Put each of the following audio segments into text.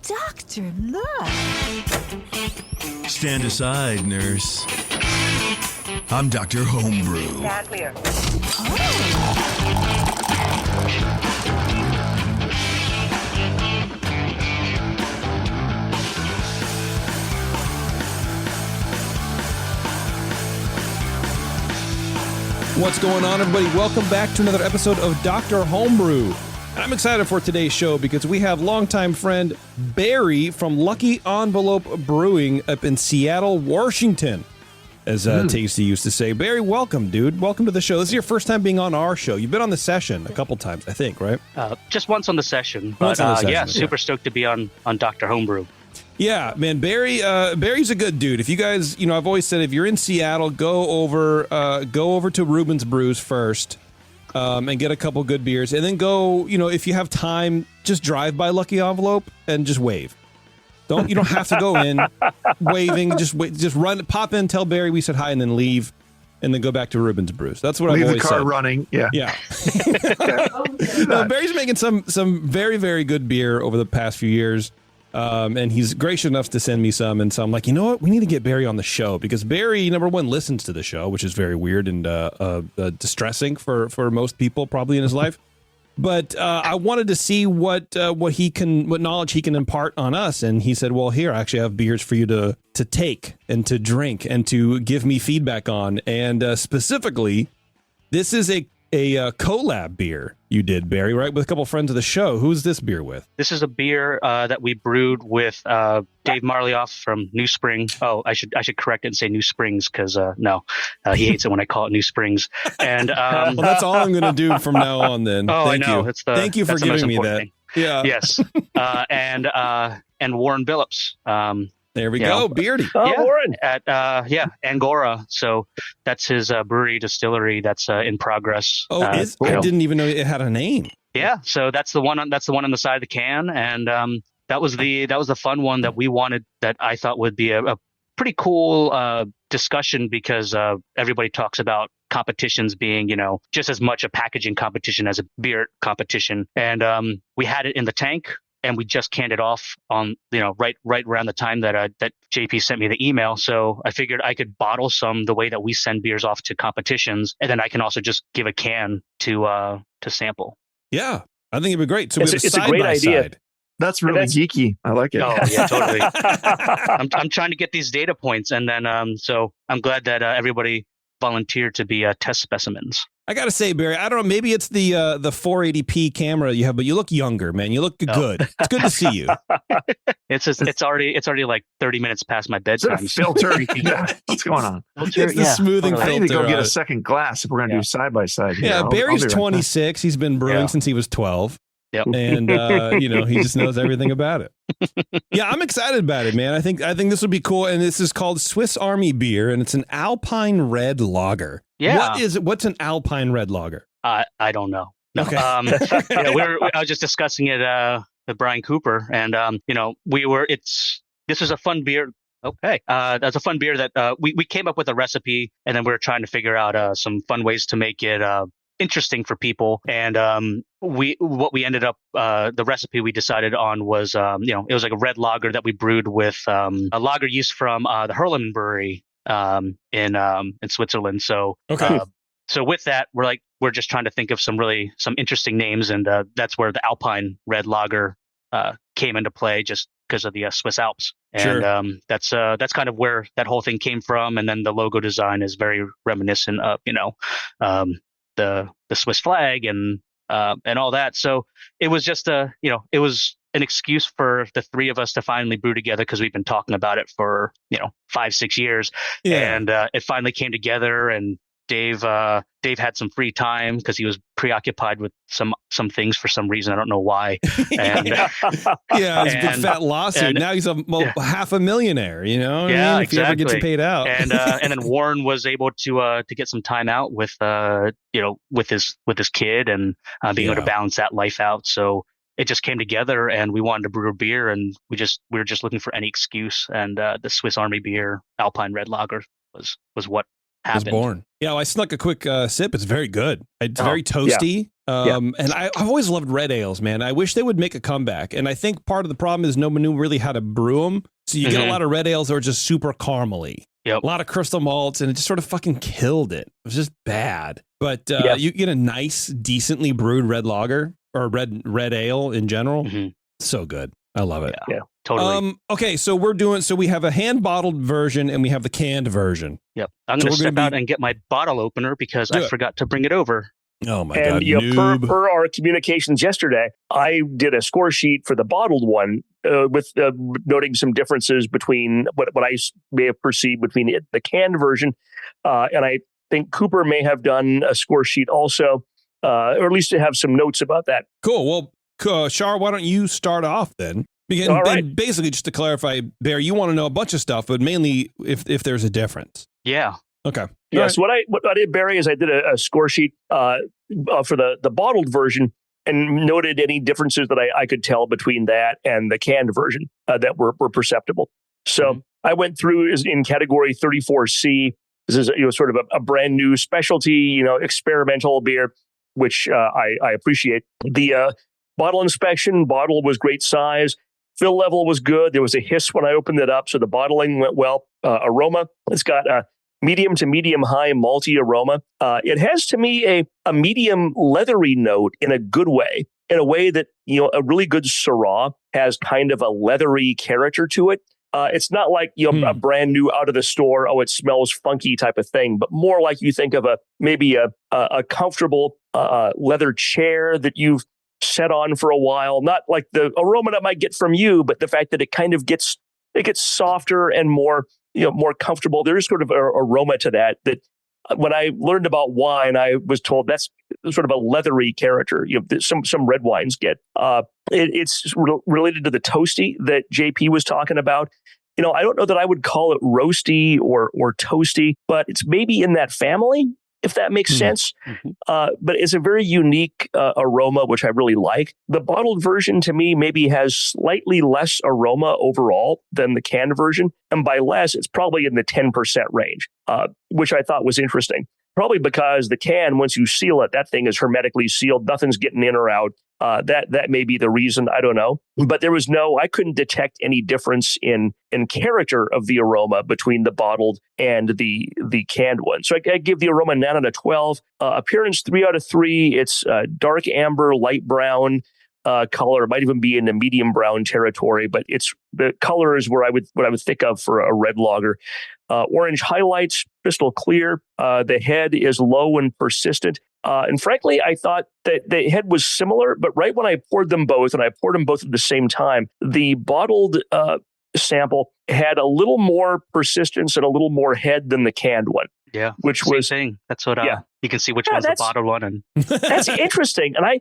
Doctor, look. Stand aside, nurse. I'm Dr. Homebrew. Stand clear. What's going on, everybody? Welcome back to another episode of Dr. Homebrew. I'm excited for today's show because we have longtime friend Barry from Lucky Envelope Brewing up in Seattle, Washington, as Tasty used to say. Barry, welcome, dude. Welcome to the show. This is your first time being on our show. You've been on the session a couple times, I think, right? Just once on the session. Once on the session, yeah, super stoked to be on Dr. Homebrew. Yeah, man, Barry's a good dude. If you guys, I've always said if you're in Seattle, go over to Reuben's Brews first, and get a couple good beers, and then go, if you have time, just drive by Lucky Envelope and just wave. You don't have to go in waving. Just run, pop in, tell Barry we said hi, and then leave, and then go back to Reuben's Brews. That's what I've always said. Leave the car running. Yeah. No, Barry's making some very, very good beer over the past few years. And he's gracious enough to send me some. And so I'm like, you know what? We need to get Barry on the show because Barry, number one, listens to the show, which is very weird and distressing for most people probably in his life. But I wanted to see what knowledge he can impart on us. And he said, well, here, I actually have beers for you to take and to drink and to give me feedback on. And specifically, this is a collab beer you did, Barry, right? With a couple friends of the show. Who's this beer with? This is a beer that we brewed with Dave Marliave from New Spring. Oh, I should correct it and say New Springs because he hates it when I call it New Springs. And well, that's all I'm going to do from now on. Then. Oh, Thank I know. You. Thank you for giving me that. Thing. Yeah. Yes. And Warren Phillips. There we go, Beardy. Oh, yeah, Warren. At Angora. So that's his brewery distillery that's in progress. Oh, I didn't even know it had a name. Yeah, so that's the one on the side of the can, and that was the fun one that we wanted. That I thought would be a pretty cool discussion because everybody talks about competitions being just as much a packaging competition as a beer competition, and we had it in the tank. And we just canned it off on, right around the time that JP sent me the email. So I figured I could bottle some the way that we send beers off to competitions, and then I can also just give a can to sample. Yeah, I think it'd be great. So It's a great idea. Side. That's really geeky. I like it. Oh yeah, totally. I'm trying to get these data points, and then so I'm glad that everybody volunteered to be test specimens. I gotta say, Barry, I don't know. Maybe it's the 480p camera you have, but you look younger, man. You look good. It's good to see you. It's already like 30 minutes past my bedtime. Is it a filter? Yeah. What's going on? It's the smoothing filter. I need to go get a second glass if we're gonna do side by side. Yeah, Barry's 26. He's been brewing since he was 12. Yep. And he just knows everything about it. Yeah, I'm excited about it, man. I think this would be cool. And this is called Swiss Army beer, and it's an Alpine Red Lager. Yeah. What's an Alpine Red Lager? I don't know. No. Okay. I was just discussing it with Brian Cooper, and this was a fun beer. Okay. That's a fun beer that we came up with a recipe, and then we were trying to figure out some fun ways to make it interesting for people. And the recipe we decided on was it was like a red lager that we brewed with a lager yeast from the Herleman Brewery in Switzerland. So okay. So with that, we're just trying to think of some interesting names, and that's where the Alpine Red Lager came into play, just because of the Swiss Alps. And sure. That's kind of where that whole thing came from. And then the logo design is very reminiscent of the Swiss flag and all that. So it was just it was an excuse for the three of us to finally brew together because we've been talking about it for 5-6 years. Yeah. And it finally came together, and Dave had some free time because he was preoccupied with some things for some reason. I don't know why. And, his big fat lawsuit. Now he's half a millionaire, Yeah, if he ever gets paid out. And then Warren was able to get some time out with his kid and being able to balance that life out. So it just came together, and we wanted to brew a beer, and we were just looking for any excuse. And the Swiss Army beer Alpine Red Lager was what happened. Was born. Yeah, well, I snuck a quick sip. It's very good. It's very toasty. And I've always loved red ales, man. I wish they would make a comeback. And I think part of the problem is no one knew really how to brew them. So you get a lot of red ales that are just super caramely. Yep. A lot of crystal malts, and it just sort of fucking killed it. It was just bad. But you get a nice, decently brewed red lager or red ale in general. So good. I love it. Yeah, totally. Okay, so we have a hand bottled version and we have the canned version. Yep. I'm going to step out and get my bottle opener because I forgot to bring it over. Oh my God! And per our communications yesterday, I did a score sheet for the bottled one with noting some differences between what I may have perceived between the canned version, and I think Cooper may have done a score sheet also, or at least to have some notes about that. Cool. Well, Shar, why don't you start off then? And basically, just to clarify, Bear, you want to know a bunch of stuff, but mainly if there's a difference. Yeah. Okay. Yeah. So what I did, Barry, is I did a score sheet for the bottled version and noted any differences that I could tell between that and the canned version that were perceptible. So I went through in category 34C. This is sort of a brand new specialty, experimental beer, which I appreciate. The bottle inspection, bottle was great size. Fill level was good. There was a hiss when I opened it up, so the bottling went well. Aroma, it's got a medium to medium high malty aroma. It has, to me, a medium leathery note in a good way, in a way that, a really good Syrah has kind of a leathery character to it. It's not like, a brand new out of the store, it smells funky type of thing, but more like you think of maybe a comfortable leather chair that you've set on for a while, not like the aroma that I might get from you, but the fact that it kind of gets softer and more comfortable. There is sort of an aroma to that when I learned about wine, I was told that's sort of a leathery character. Some red wines get. It's related to the toasty that JP was talking about. I don't know that I would call it roasty or toasty, but it's maybe in that family, if that makes sense. But it's a very unique aroma, which I really like. The bottled version, to me, maybe has slightly less aroma overall than the canned version. And by less, it's probably in the 10% range, which I thought was interesting. Probably because the can, once you seal it, that thing is hermetically sealed. Nothing's getting in or out. That may be the reason. I don't know. But I couldn't detect any difference in character of the aroma between the bottled and the canned one. So I give the aroma 9 out of 12. Appearance 3 out of 3. It's dark amber, light brown color. It might even be in the medium brown territory, but the color is what I would think of for a red lager. Orange highlights, crystal clear. The head is low and persistent. And frankly, I thought that the head was similar, but right when I poured them both, and I poured them both at the same time, the bottled sample had a little more persistence and a little more head than the canned one. Yeah, which was saying that's what you can see which one's the bottled one. And that's interesting. And I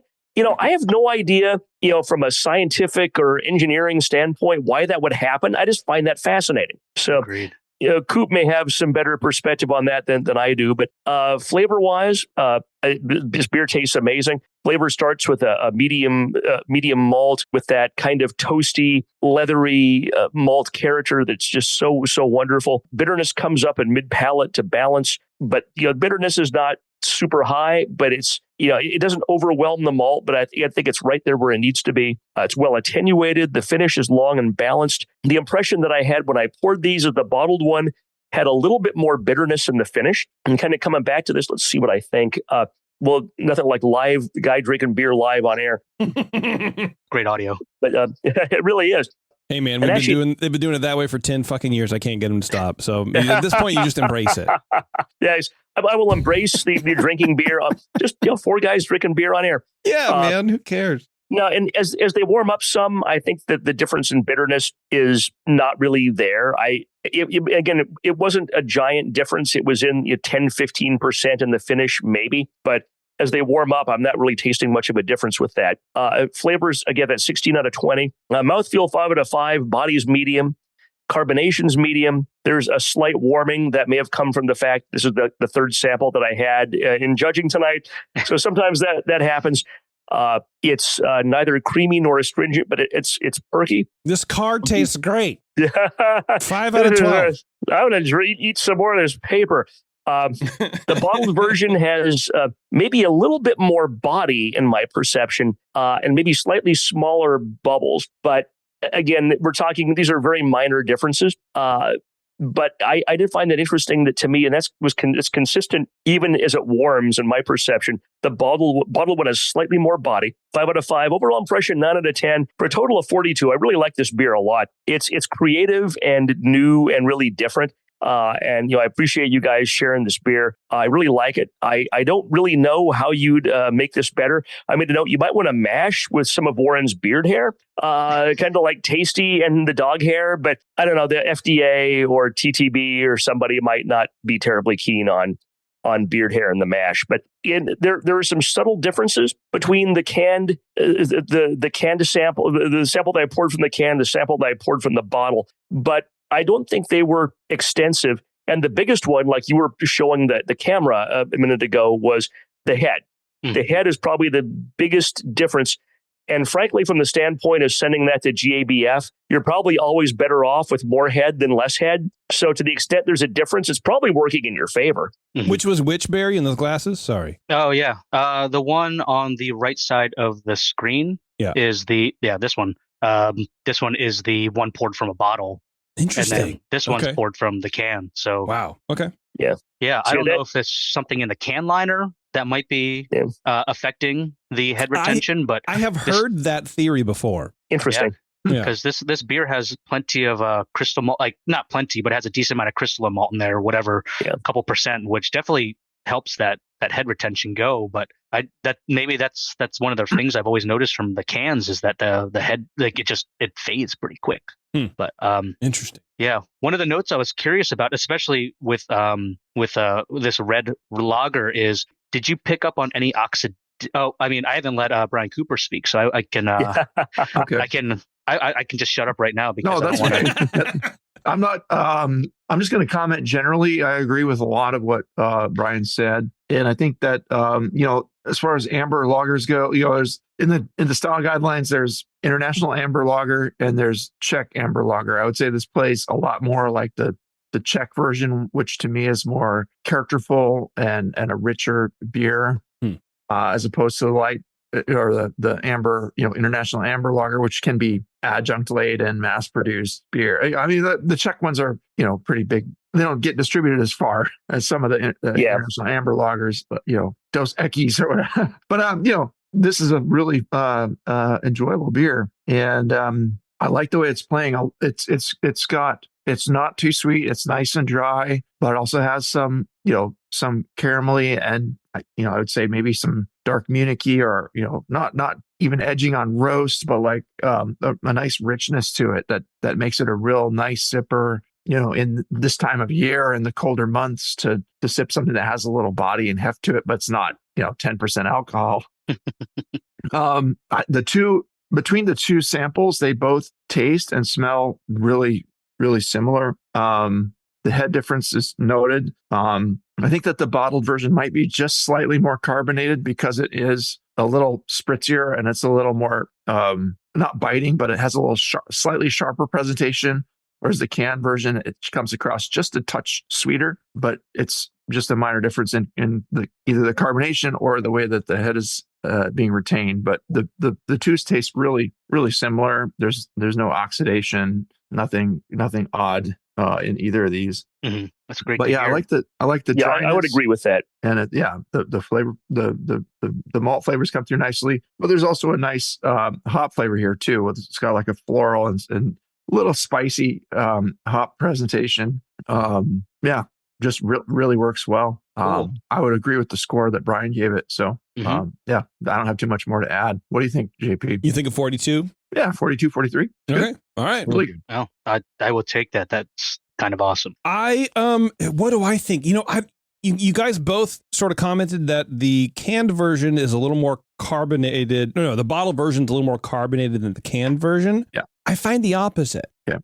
have no idea, from a scientific or engineering standpoint, why that would happen. I just find that fascinating. So. Agreed. Coop may have some better perspective on that than I do, but flavor-wise, this beer tastes amazing. Flavor starts with a medium malt with that kind of toasty, leathery malt character that's just so wonderful. Bitterness comes up in mid-palate to balance, but bitterness is not super high, but it doesn't overwhelm the malt, but I think it's right there where it needs to be. It's well attenuated. The finish is long and balanced. The impression that I had when I poured these as the bottled one had a little bit more bitterness in the finish. And kind of coming back to this, let's see what I think. Well, nothing like the guy drinking beer live on air. Great audio. But it really is. Hey man, they've been doing it that way for 10 fucking years. I can't get them to stop. So at this point, you just embrace it. Yes, I will embrace the drinking beer. Just 4 guys drinking beer on air. Yeah, man, who cares? No, and as they warm up some, I think that the difference in bitterness is not really there. It wasn't a giant difference. It was in 10-15% in the finish, maybe, but as they warm up, I'm not really tasting much of a difference with that. Flavors, again, at 16 out of 20. Mouthfeel 5 out of 5. Body's medium. Carbonation's medium. There's a slight warming that may have come from the fact this is the third sample that I had in judging tonight. So sometimes that happens. It's neither creamy nor astringent, but it's perky. This card tastes great. 5 out of 12. I'm going to eat some more of this paper. The bottled version has maybe a little bit more body in my perception, and maybe slightly smaller bubbles. But again, we're talking, these are very minor differences. But I did find that interesting, that to me, and it's consistent even as it warms in my perception. The bottled one has slightly more body. 5 out of 5. Overall impression, 9 out of 10. For a total of 42. I really like this beer a lot. It's creative and new and really different. And I appreciate you guys sharing this beer. I really like it. I don't really know how you'd make this better. I made a note, you might want to mash with some of Warren's beard hair, kind of like Tasty and the dog hair. But I don't know, the FDA or TTB or somebody might not be terribly keen on beard hair in the mash. But there are some subtle differences between the canned the canned sample, the sample that I poured from the can, the sample that I poured from the bottle. But I don't think they were extensive. And the biggest one, like you were showing the camera a minute ago, was the head. The head is probably the biggest difference. And frankly, from the standpoint of sending that to GABF, you're probably always better off with more head than less head. So to the extent there's a difference, it's probably working in your favor. Which was which, Barry, in those glasses? Sorry. Oh, yeah. The one on the right side of the screen is this one. This one is the one poured from a bottle. Interesting. And then this one's poured from the can. So wow. Okay. Yeah. I don't know if there's something in the can liner that might be affecting the head retention, but I have heard that theory before. Interesting. Because this beer has plenty of crystal malt, like not plenty, but has a decent amount of crystal malt in there, whatever, a couple percent, which definitely helps that head retention go. But maybe that's one of the things I've always noticed from the cans is that the head, like it fades pretty quick. But interesting. Yeah, one of the notes I was curious about, especially with this red lager, is did you pick up on any Oh, I mean, I haven't let Brian Cooper speak, so I can Okay. I can just shut up right now because No, I that's don't want okay. I'm not. I'm just going to comment generally. I agree with a lot of what Brian said, and I think that as far as amber lagers go, there's in the style guidelines, there's international amber lager and there's Czech amber lager. I would say this plays a lot more like the Czech version, which to me is more characterful and a richer beer, as opposed to the light or the amber, international amber lager, which can be adjunct laid and mass produced beer. I mean, the Czech ones are, pretty big. They don't get distributed as far as some of the international amber lagers, but, Dos Equis or whatever. But, this is a really enjoyable beer. And I like the way it's playing. It's not too sweet. It's nice and dry, but it also has some caramelly and, I would say maybe some dark Munich-y or, not even edging on roast, but like a nice richness to it that makes it a real nice sipper, in this time of year in the colder months to sip something that has a little body and heft to it, but it's not, 10% alcohol. Between the two samples, they both taste and smell really, really similar. The head difference is noted. I think that the bottled version might be just slightly more carbonated because it is a little spritzier and it's a little more, not biting, but it has a little slightly sharper presentation. Whereas the canned version, it comes across just a touch sweeter, but it's just a minor difference in either the carbonation or the way that the head is being retained. But the two taste really, really similar. There's no oxidation, nothing odd in either of these. Mm-hmm. That's great. But I like the dryness. I would agree with that. And the flavor, the malt flavors come through nicely. But there's also a nice hop flavor here too. It's got like a floral and little spicy hop presentation. Just really works well. Cool. I would agree with the score that Brian gave it. So I don't have too much more to add. What do you think, JP? You think of 42? Yeah, 42, 43. Okay. Good. All right. Really good. Well, I will take that. That's kind of awesome. What do I think? You guys both sort of commented that the canned version is a little more carbonated. No, the bottle version is a little more carbonated than the canned version. Yeah. I find the opposite. Yeah.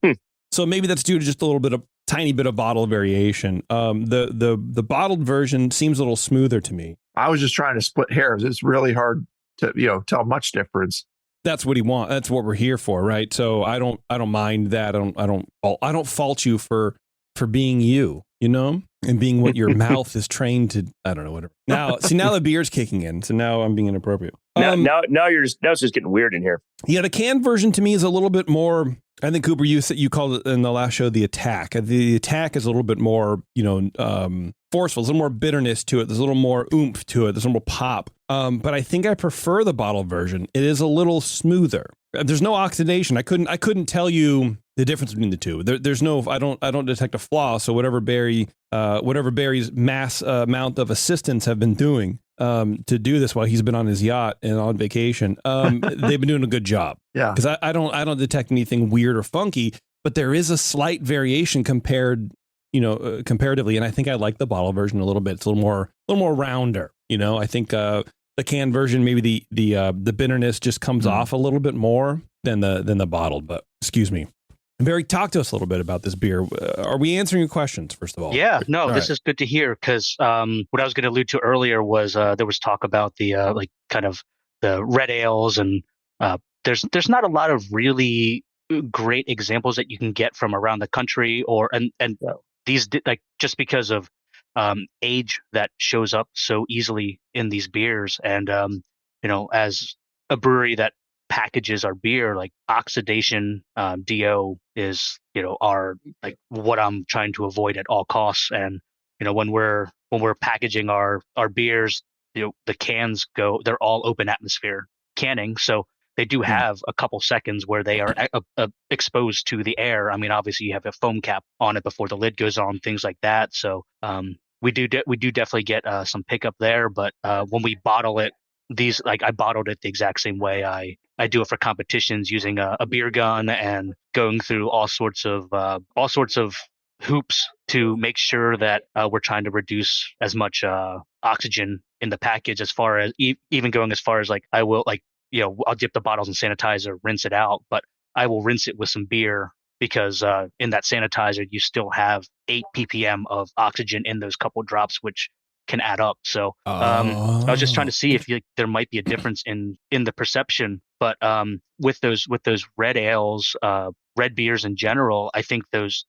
So maybe that's due to just a tiny bit of bottle variation. The bottled version seems a little smoother to me. I was just trying to split hairs. It's really hard to tell much difference. That's what he wants. That's what we're here for, right? So I don't mind that. I don't fault you for for being you, and being what your mouth is trained to. I don't know, whatever. Now the beer's kicking in. So now I'm being inappropriate. Now it's just getting weird in here. Yeah, the canned version to me is a little bit more. I think Cooper, you called it in the last show the attack. The attack is a little bit more, forceful. There's a little more bitterness to it. There's a little more oomph to it. There's a little more pop. But I think I prefer the bottle version. It is a little smoother. There's no oxidation. I couldn't tell you the difference between the two. There's no. I don't detect a flaw. So whatever Barry's mass amount of assistants have been doing to do this while he's been on his yacht and on vacation, they've been doing a good job. Yeah, because I don't detect anything weird or funky, but there is a slight variation comparatively, and I think I like the bottle version a little bit. It's a little more rounder. I think the canned version, maybe the bitterness just comes off a little bit more than the bottled. But excuse me. Barry, talk to us a little bit about this beer. Are we answering your questions, first of all? Yeah, no, All this right. is good to hear because what I was going to allude to earlier was there was talk about the kind of the red ales, and there's not a lot of really great examples that you can get from around the country, and these just because of age that shows up so easily in these beers, and as a brewery that packages our beer, like oxidation, DO is our what I'm trying to avoid at all costs. And when we're packaging our beers, the cans they're all open atmosphere canning, so they do have a couple seconds where they are exposed to the air. I mean, obviously you have a foam cap on it before the lid goes on, things like that. So we do definitely get some pickup there. But when we bottle it, I bottled it the exact same way I do it for competitions, using a beer gun and going through all sorts of hoops to make sure that we're trying to reduce as much oxygen in the package, as far as even going as far as I will I'll dip the bottles in sanitizer, rinse it out, but I will rinse it with some beer because in that sanitizer you still have 8 ppm of oxygen in those couple drops, which can add up. So I was just trying to see if there might be a difference in the perception. But with those red ales, red beers in general, I think those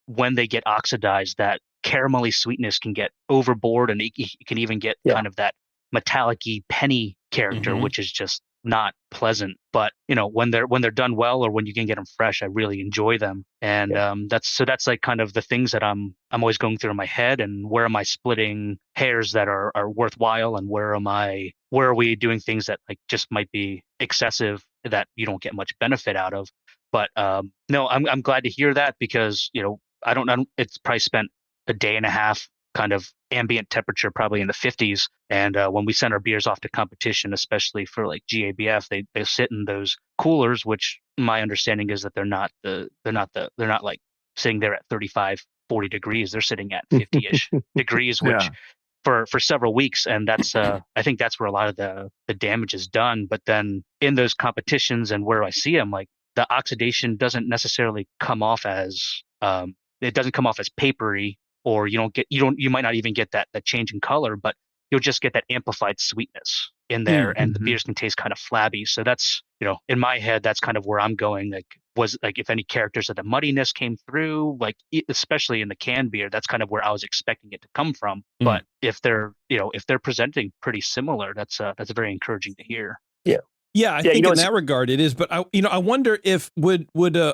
when they get oxidized, that caramelly sweetness can get overboard, and you can even get kind of that metallic-y penny character, which is just not pleasant. But when they're done well, or when you can get them fresh, I really enjoy them. And that's like kind of the things that I'm always going through in my head, and where am I splitting hairs that are worthwhile, and where are we doing things that just might be excessive that you don't get much benefit out of. But no, I'm glad to hear that, because I don't know, it's probably spent a day and a half kind of ambient temperature, probably in the 50s. And when we send our beers off to competition, especially for GABF, they sit in those coolers, which my understanding is that they're not sitting there at 35, 40 degrees. They're sitting at 50-ish degrees, which for several weeks. And that's I think that's where a lot of the damage is done. But then in those competitions, and where I see them, the oxidation doesn't necessarily come off as papery, or you might not even get that change in color, but you'll just get that amplified sweetness in there, and the beers can taste kind of flabby. So that's, in my head, that's kind of where I'm going. If any characters of the muddiness came through, especially in the canned beer, that's kind of where I was expecting it to come from. But if they're presenting pretty similar, that's very encouraging to hear. Yeah, I think in that regard it is, but I wonder if would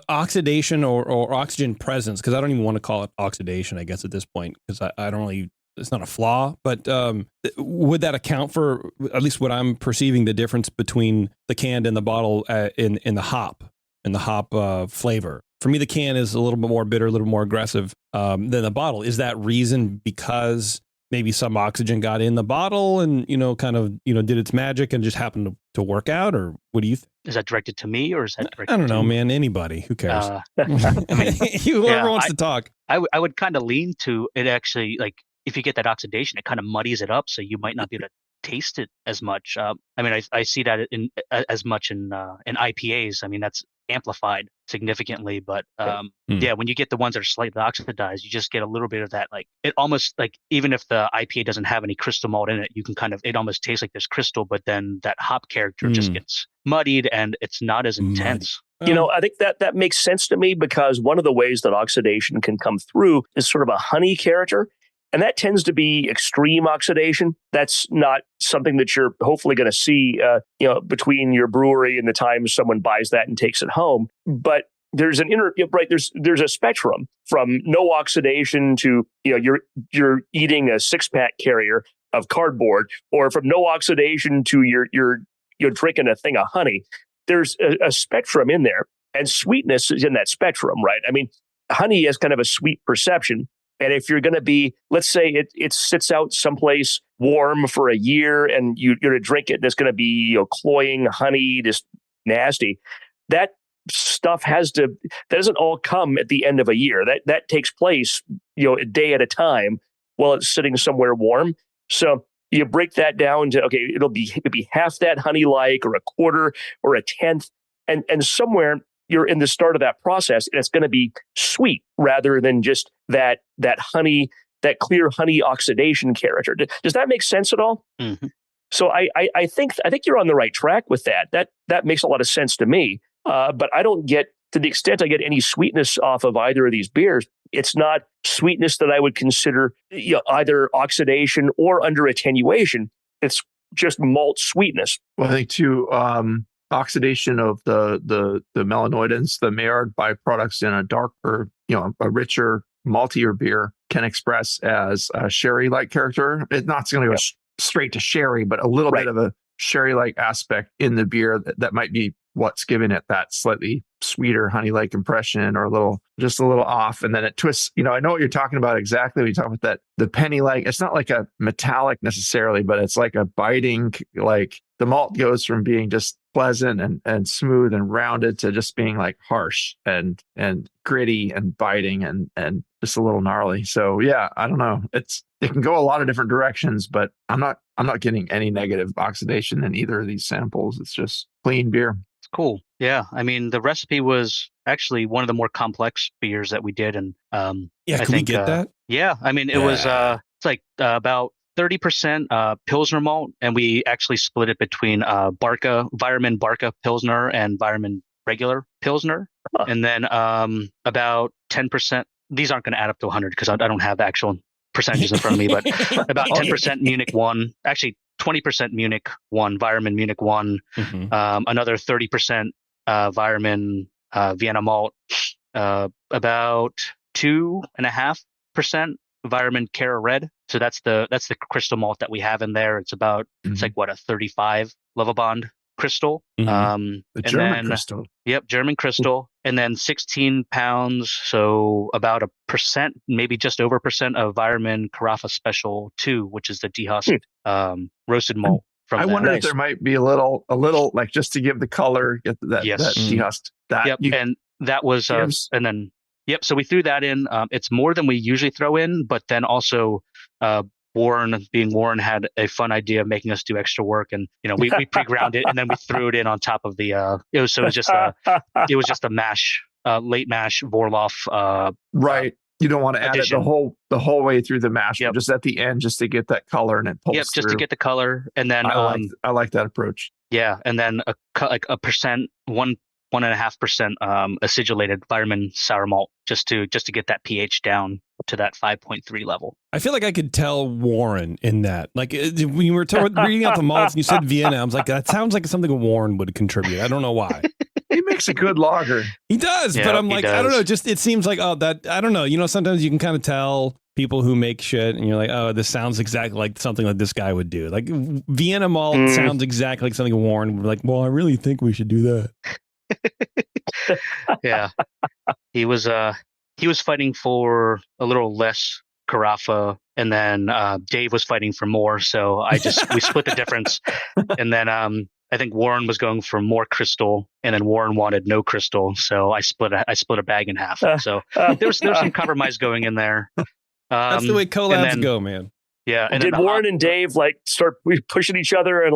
oxidation or oxygen presence, because I don't even want to call it oxidation, I guess, at this point, because I don't really, it's not a flaw, but would that account for at least what I'm perceiving, the difference between the canned and the bottle in the hop flavor? For me, the can is a little bit more bitter, a little more aggressive than the bottle. Is that reason because maybe some oxygen got in the bottle and, did its magic and just happened to work out? Or what do you think? Is that directed to me, or is that directed I don't know, to man. Anybody. Who cares? Whoever wants to talk. I would kind of lean to it, actually. If you get that oxidation, it kind of muddies it up, so you might not be able to taste it as much. I see that as much in IPAs. I mean, that's amplified significantly, but when you get the ones that are slightly oxidized, you just get a little bit of that, it almost, even if the IPA doesn't have any crystal malt in it, you can it almost tastes like there's crystal, but then that hop character just gets muddied, and it's not as intense. I think that makes sense to me because one of the ways that oxidation can come through is sort of a honey character. And that tends to be extreme oxidation. That's not something that you're hopefully going to see, between your brewery and the time someone buys that and takes it home. But there's there's a spectrum from no oxidation to, you're eating a 6-pack carrier of cardboard, or from no oxidation to you're drinking a thing of honey. There's a spectrum in there, and sweetness is in that spectrum, right? I mean, honey has kind of a sweet perception. And if you're going to be, let's say it sits out someplace warm for a year and you're going to drink it and it's going to be cloying honey, just nasty, that stuff that doesn't all come at the end of a year. That takes place, a day at a time while it's sitting somewhere warm. So you break that down to, okay, it'll be half that honey-like, or a quarter, or a tenth. And somewhere you're in the start of that process, and it's going to be sweet rather than just that honey, that clear honey oxidation character. Does that make sense at all? Mm-hmm. So I think you're on the right track with that. That makes a lot of sense to me. But I don't get, to the extent I get any sweetness off of either of these beers, it's not sweetness that I would consider either oxidation or under attenuation. It's just malt sweetness. Well, I think too, oxidation of the melanoidins, the Maillard byproducts in a darker, a richer, maltier beer can express as a sherry-like character. It's not going to go straight to sherry, but a little bit of a sherry-like aspect in the beer that might be what's giving it that slightly sweeter honey-like impression, or just a little off. And then it twists, I know what you're talking about exactly. We talk about that, the penny-like, it's not like a metallic necessarily, but it's like a biting, like the malt goes from being just pleasant and smooth and rounded to just being like harsh and gritty and biting and just a little gnarly. So yeah, I don't know. It can go a lot of different directions, but I'm not getting any negative oxidation in either of these samples. It's just clean beer. It's cool. Yeah. I mean, the recipe was actually one of the more complex beers that we did. And can we get that? Yeah. I mean, it was it's like about 30% Pilsner malt, and we actually split it between Weyermann Barca Pilsner and Weyermann regular Pilsner. Huh. And then about 10%, these aren't going to add up to 100 because I don't have the actual percentages in front of me, but about 10% Munich 1, actually 20% Munich 1, Weyermann Munich 1, another 30% Weyermann Vienna malt, about 2.5% Weyermann Cara Red. So that's the crystal malt that we have in there. It's about it's like a 35 Lovibond crystal. The German crystal. Yep, German crystal. And then 16 pounds, so about 1%, maybe just over 1% of Weyermann Carafa Special 2, which is the dehusked roasted malt. I wonder if there might be a little like just to give the color, get that dehusked. And that was and then so we threw that in. It's more than we usually throw in, but then also Warren had a fun idea of making us do extra work, and we pre-ground it and then we threw it in on top of the. It was just a mash, late mash Vorloff. Right. You don't want to add it the whole way through the mash, but just at the end, just to get that color and it pulls just through. to get the color, and then I like that approach. Yeah, and then a 1.5% acidulated Weyermann sour malt just to get that pH down to that 5.3 level. I feel like I could tell Warren in that. Like when you were reading out the malts and you said Vienna, I was like, that sounds like something Warren would contribute. I don't know why. He makes a good lager. He does, but I'm like, I don't know. Just it seems like I don't know. Sometimes you can kind of tell people who make shit, and you're like, oh, this sounds exactly like something like this guy would do. Like Vienna malt sounds exactly like something Warren would be like. Well, I really think we should do that. Yeah, he was fighting for a little less Carafa, and then Dave was fighting for more. So we split the difference, and then I think Warren was going for more crystal, and then Warren wanted no crystal, so I split a bag in half. So there's some compromise going in there. That's the way collabs go, man. Yeah. And did Warren and Dave start pushing each other and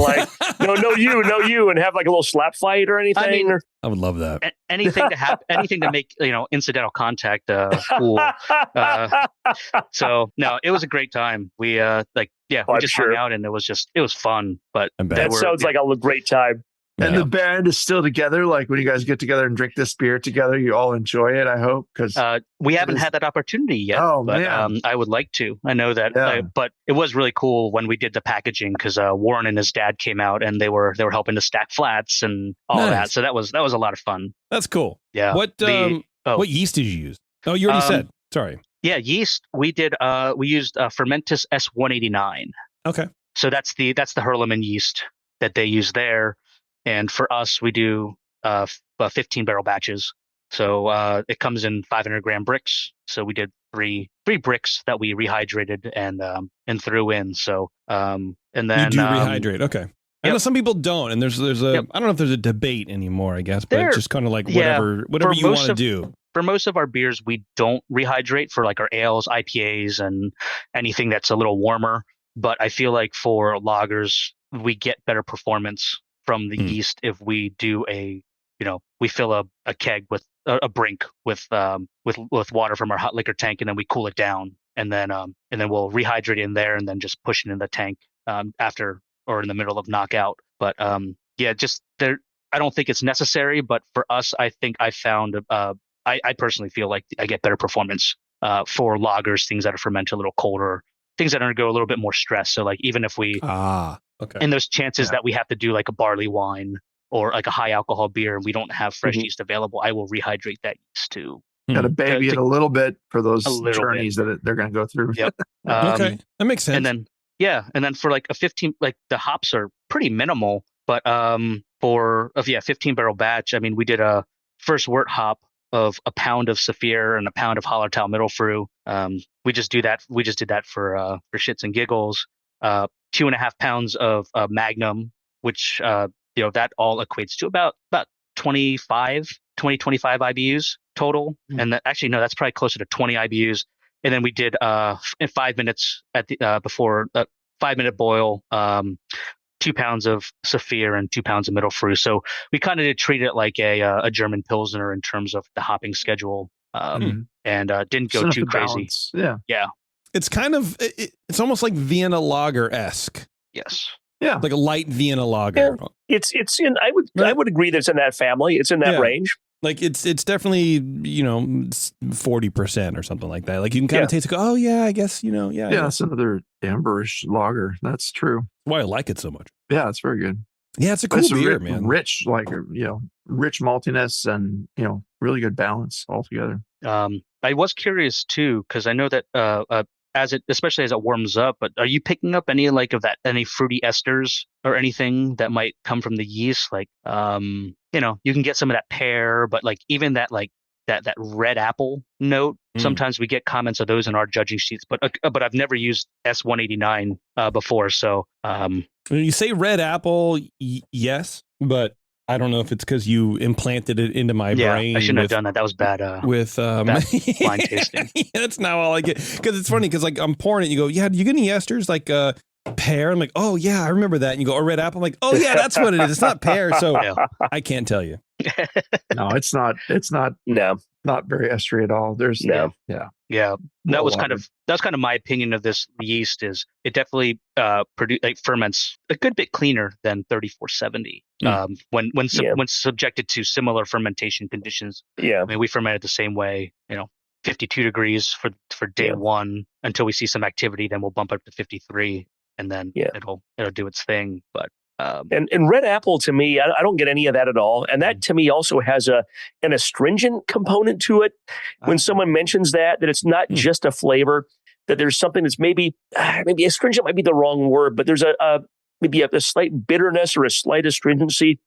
no you, and have like a little slap fight or anything? I mean, I would love that. Anything to make incidental contact cool. So no, it was a great time. We we just hung out, and it was fun. But that sounds like a great time. And Yeah. the band is still together. Like when you guys get together and drink this beer together, you all enjoy it. I hope because we haven't had that opportunity yet. Oh, but man. I would like to. I know that. Yeah. But it was really cool when we did the packaging because Warren and his dad came out and they were helping to stack flats and all Nice. that. So that was a lot of fun. That's cool. Yeah. What yeast did you use? Oh, you already said. Sorry. Yeah, yeast. We did. We used Fermentus S189. Okay. So that's the Hurleman yeast that they use there. And for us, we do 15 barrel batches. So it comes in 500-gram bricks. So we did three bricks that we rehydrated and threw in. So and then you do rehydrate. Okay. I know some people don't, and there's a I don't know if there's a debate anymore. I guess, but it's just kind of like whatever you want to do. For most of our beers, we don't rehydrate for like our ales, IPAs, and anything that's a little warmer. But I feel like for lagers, we get better performance from the yeast if we do we fill a keg with a brink with water from our hot liquor tank, and then we cool it down, and then we'll rehydrate in there, and then just push it in the tank after or in the middle of knockout. But just there. I don't think it's necessary, but for us, I think I found I personally feel like I get better performance for lagers, things that are fermented a little colder, things that undergo a little bit more stress. So like even if we in those chances that we have to do like a barley wine or like a high alcohol beer and we don't have fresh yeast available, I will rehydrate that yeast too. Got to baby it a little bit for those journeys that they're going to go through. Yep. Okay, that makes sense. And then for like a 15, like the hops are pretty minimal, but for 15 barrel batch, I mean, we did a first wort hop of a pound of Saphir and a pound of Hallertau Middle Fruit. We just did that for shits and giggles. 2.5 pounds of Magnum, which that all equates to about 25 IBUs total. And that's probably closer to 20 IBUs. And then we did in 5 minutes at the before 5-minute boil, 2 pounds of Saphir and 2 pounds of Middle Fruit. So we kind of did treat it like a German Pilsner in terms of the hopping schedule, and didn't go too crazy. Balance. Yeah. It's kind of it's almost like Vienna Lager-esque. Yes. Yeah. Like a light Vienna Lager. Yeah. It's in. I would agree that it's in that family. It's in that range. Like it's definitely 40% or something like that. Like you can kind of taste it. Go, oh yeah, I guess Yeah, it's another amberish lager. That's true. That's why I like it so much. Yeah, it's very good. Yeah, it's a cool beer, man. Rich, like rich maltiness and really good balance altogether. I was curious too because I know that especially as it warms up. But are you picking up any any fruity esters or anything that might come from the yeast? Like you can get some of that pear, but like even that that red apple note. Sometimes we get comments of those in our judging sheets, but I've never used S189 before. So when you say red apple, yes, but I don't know if it's because you implanted it into my brain. I shouldn't have done that. That was bad. Bad wine tasting. That's not all I get. Because it's funny because like I'm pouring it. You go, yeah. Do you get any esters like pear? I'm like, oh yeah, I remember that. And you go, red apple. I'm like, oh yeah, that's what it is. It's not pear. So I can't tell you. No, it's not. It's not. No. Not very estery at all. There's Yeah. That was kind of my opinion of this yeast. Is it definitely ferments a good bit cleaner than 3470 when subjected to similar fermentation conditions. Yeah, I mean we fermented the same way. 52 degrees for day one until we see some activity. Then we'll bump up to 53, and then it'll do its thing. But and red apple to me, I don't get any of that at all. And that to me also has an astringent component to it. When someone mentions that it's not just a flavor, that there's something that's maybe astringent might be the wrong word, but there's maybe a slight bitterness or a slight astringency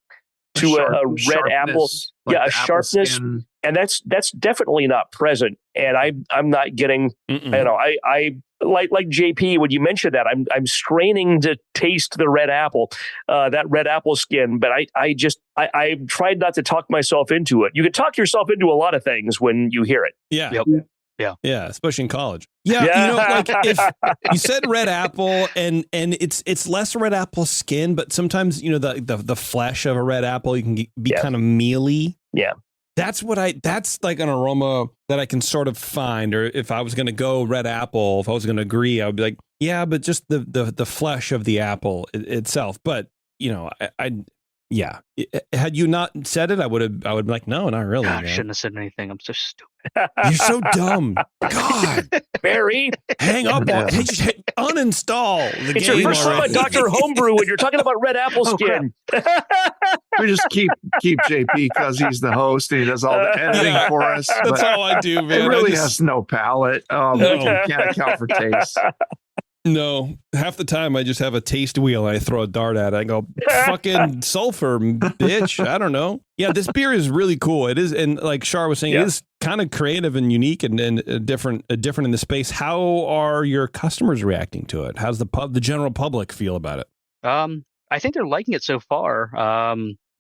to a red apple. Like a sharpness. Skin. And that's definitely not present. And I'm not getting, I like JP, when you mentioned that, I'm straining to taste the red apple, that red apple skin. But I tried not to talk myself into it. You can talk yourself into a lot of things when you hear it. Yeah. Yep. Yeah, especially in college. Yeah. Like if you said red apple and it's less red apple skin, but sometimes the flesh of a red apple you can be kind of mealy. Yeah. That's like an aroma that I can sort of find. Or if I was going to go red apple, if I was going to agree, I would be like, yeah, but just the flesh of the apple itself. But Yeah. Had you not said it, I would be like, no, not really. God, I man. shouldn't have said anything. I'm so stupid. You're so dumb. God. Barry, Hang up on uninstall the it's game your first time on already. Dr. Homebrew, and you're talking about red apple Oh, skin. We just keep JP because he's the host and he does all the editing for us. That's But all I do, man. it really I just- has no palate. No. You can't account for taste. No, half the time I just have a taste wheel and I throw a dart at it. I go, fucking sulfur, bitch. I don't know. Yeah, this beer is really cool. It is, and like Shar was saying, it is kind of creative and unique and different in the space. How are your customers reacting to it? How's the general public feel about it? I think they're liking it so far.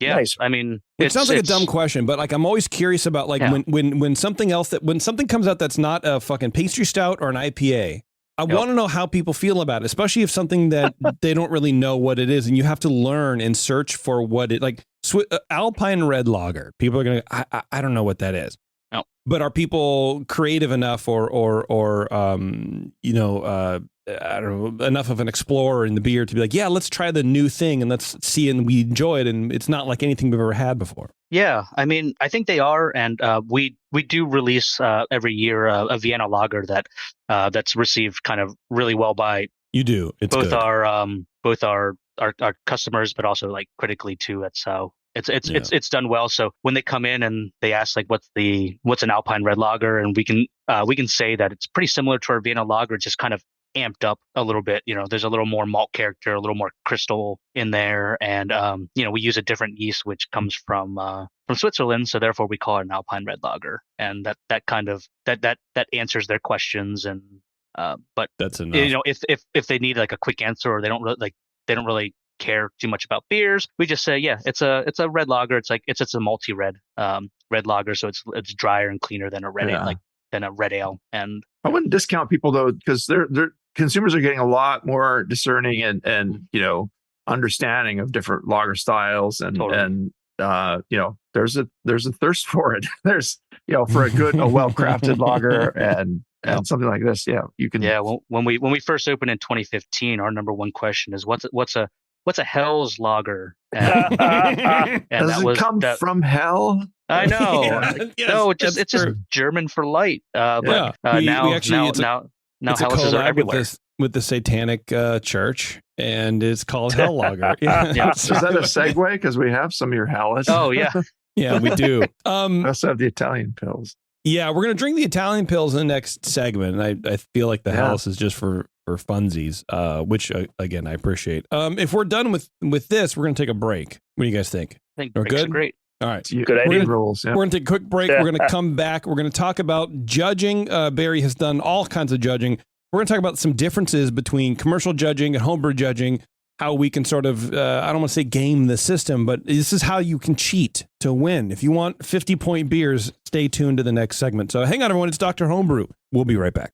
Yeah, Nice. I mean, It sounds like a dumb question, but like I'm always curious about like when something comes out that's not a fucking pastry stout or an IPA. I want to know how people feel about it, especially if something that they don't really know what it is, and you have to learn and search for what it like. Alpine Red Lager. People are gonna. I don't know what that is. No. But are people creative enough, or I don't know, enough of an explorer in the beer to be like, yeah, let's try the new thing and let's see and we enjoy it, and it's not like anything we've ever had before. Yeah, I mean, I think they are, and we do release every year a Vienna lager that's received kind of really well by You do. It's both good. our customers, but also like critically too. It's done well. So when they come in and they ask like what's an Alpine Red Lager, and we can say that it's pretty similar to our Vienna lager, it's just kind of amped up a little bit. There's a little more malt character, a little more crystal in there, and we use a different yeast which comes from Switzerland, so therefore we call it an Alpine Red Lager, and that kind of that answers their questions. And but that's enough. If they need like a quick answer, or they don't really care too much about beers, we just say it's a red lager. It's a multi red lager, so it's drier and cleaner than a red ale, than a red ale. And I wouldn't discount people though, because they're consumers are getting a lot more discerning and understanding of different lager styles, and totally. There's a thirst for it. There's for a well crafted lager and something like this. Yeah, you can. Yeah, well, when we first opened in 2015, our number one question is what's a Hell's lager? And does it come from hell? I know. Yes, no, it's just German for light. Now Helles are everywhere. With the Satanic Church, and it's called Hell Lager. Yeah. Is that a segue? Because we have some of your Helles. Oh yeah, yeah, we do. We also have the Italian pills. Yeah, we're gonna drink the Italian pills in the next segment, and I feel like the Helles is just for funsies, which again I appreciate. If we're done with this, we're gonna take a break. What do you guys think? I think we're breaks are good. Great. All right, good idea. Rules. Yeah. We're gonna take a quick break. We're gonna come back. We're gonna talk about judging. Barry has done all kinds of judging. We're gonna talk about some differences between commercial judging and homebrew judging. How we can sort of, I don't want to say game the system, but this is how you can cheat to win. If you want 50-point beers, stay tuned to the next segment. So hang on, everyone. It's Dr. Homebrew. We'll be right back.